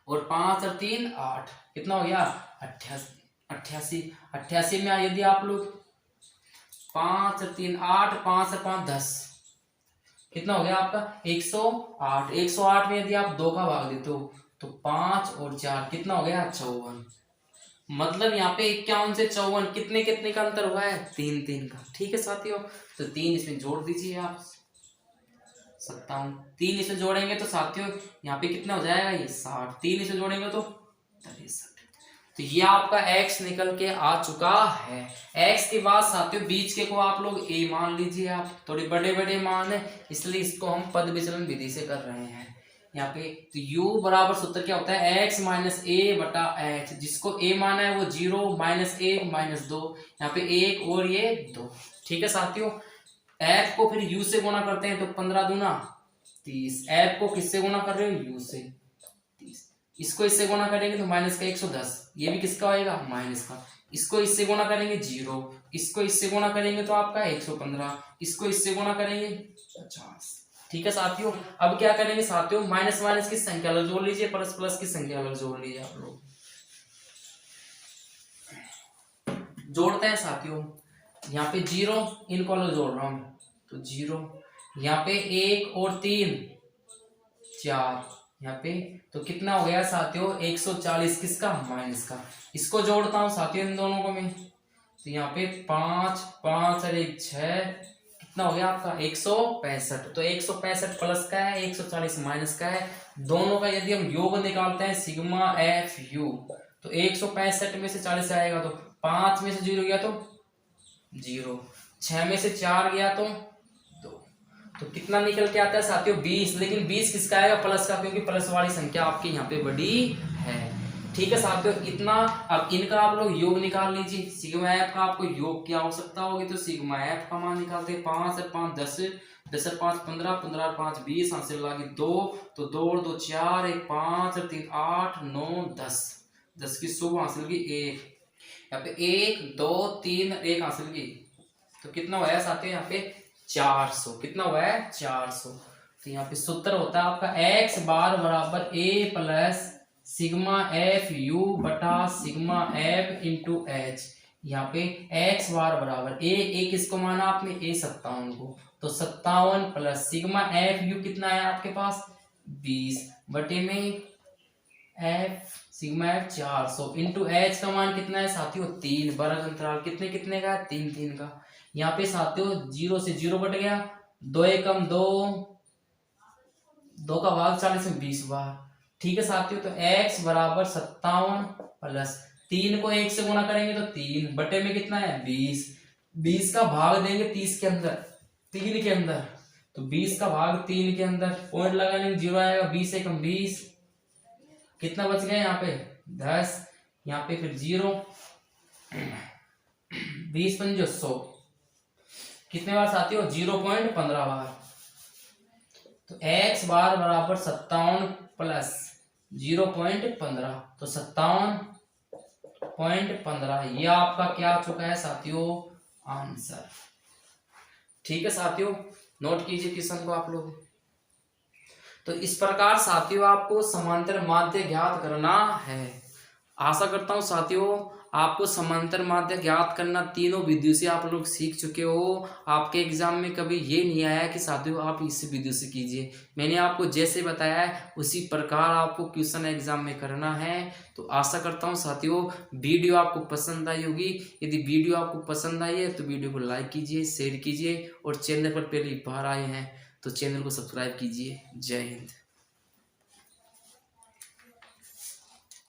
और 5 और 3 8, कितना हो गया 88। 88 में यदि आप लोग 5 और 3 8, 5 और 5 10, कितना हो गया आपका 108। 108 में यदि आप 2 का भाग देते हो तो 5 और 4 कितना हो गया 54। मतलब यहाँ पे 51 से 54 कितने कितने का अंतर हुआ है 3 3 का। ठीक है साथियों, तो 3 इसमें जोड़ दीजिए आप 57। 3 इसे जोड़ेंगे तो साथियों यहाँ पे कितना हो जाएगा ये 60। 3 इसे जोड़ेंगे तो 63। तो ये आपका x निकल के आ चुका है। x के बाद साथियों बीच के को आप लोग a मान लीजिए। आप थोड़े बड़े बड़े मान है इसलिए इसको हम पद विचलन विधि से कर रहे हैं यहाँ पे। तो u बराबर सूत्र क्या होता है x माइनस a बटा h, जिसको a माना है वो 0 माइनस 1 माइनस 2, यहाँ पे 1 और ये 2। ठीक है साथियों, f को फिर u से गुना करते हैं तो 15 दूना 30। f को किससे गुना कर रहे हो u से 30। इसको इससे गुना करेंगे तो माइनस का 110, ये भी किसका होएगा माइनस का। इसको इससे गुना करेंगे 0, इसको इससे गुना करेंगे तो आपका 115, इसको इससे गुना करेंगे 50। ठीक है साथियों, अब क्या करेंगे साथियों माइनस माइनस की संख्या अलग जोड़ लीजिए, प्लस प्लस की संख्या अलग जोड़ लीजिए। आप लोग जोड़ते हैं साथियों, यहाँ पे 0 इनको अलग जोड़ रहा हूं तो 0, यहाँ पे 1 और 3 4, यहाँ पे तो कितना हो गया साथियों 140 किसका माइनस का। इसको जोड़ता हूँ साथियों इन दोनों को मैं, तो यहाँ पे 5 5 और 1 6, कितना हो गया आपका 165। तो 165 प्लस का है 140 माइनस का है, दोनों का यदि हम योग निकालते हैं सिग्मा एफ यू तो 165 में से 40 आएगा तो 5 में से 0 गया तो 0, 6 में से 4 गया तो 2, तो कितना निकल के आता है साथियों 20। लेकिन 20 किसका आएगा प्लस का, क्योंकि प्लस वाली संख्या आपकी यहाँ पे बड़ी है। ठीक है साथियों इतना। अब इनका आप लोग योग निकाल लीजिए। सिग्मा एफ का आपको योग की आवश्यकता होगी तो सिग्मा एफ का मान निकालते हैं। 5 और 5 10, 10 और 5 15, 15 और 5 20, हासिल लगी 2, तो 2 और 2 4, 1 5 और 3 8 9 10, 10 की सुबह हासिल की 1, यहाँ पे 1 2 3 1 हासिल की, तो कितना हुआ है साथियों यहाँ पे 400। कितना हुआ है 400। तो यहाँ पे सूत्र होता है आपका x बार बराबर a plus sigma F you बटा सिग्मा एफ इंटू एच। यहाँ पे x बार बराबर a किसको माना आपने a 57 को, तो 57 प्लस सिग्मा एफ यू कितना है आपके पास 20 बटे में F sigma F 400 into H का मान कितना है साथियों 3। वर्ग अंतराल कितने कितने का है 3 3 का। यहाँ पे साथियों 0 से 0 कट गया, 2 एकम 2, 2 का भाग 40 में 20 बार। ठीक है साथियों, तो x बराबर 57 प्लस 3 को 1 से गुना करेंगे तो 3 बटे में कितना है 20, 20 का भाग देंगे 30 के अंदर 3 के अंदर तो 20 का भाग 3 के अंदर पॉइंट लगाने 0 आएगा, 20 एकम 20, कितना बच गया यहाँ पे 10, यहाँ पे फिर 0, 20 पंजो 100, कितने बार साथियों 0.15 बार। तो x बार बराबर 57 प्लस 0.15, तो 57.15, ये आपका क्या आ चुका है साथियों आंसर। ठीक है साथियों, नोट कीजिए क्वेश्चन को आप लोग। तो इस प्रकार साथियों आपको समांतर माध्य ज्ञात करना है। आशा करता हूं साथियों आपको समांतर माध्य ज्ञात करना तीनों विधियों से आप लोग सीख चुके हो। आपके एग्जाम में कभी ये नहीं आया कि साथियों आप इस विधि से कीजिए, मैंने आपको जैसे बताया है उसी प्रकार आपको क्वेश्चन एग्जाम में करना है। तो आशा करता हूँ साथियों वीडियो आपको पसंद आई होगी। यदि वीडियो आपको पसंद आई है तो वीडियो को लाइक कीजिए, शेयर कीजिए, और चैनल पर पहली बार आए हैं तो चैनल को सब्सक्राइब कीजिए। जय हिंद।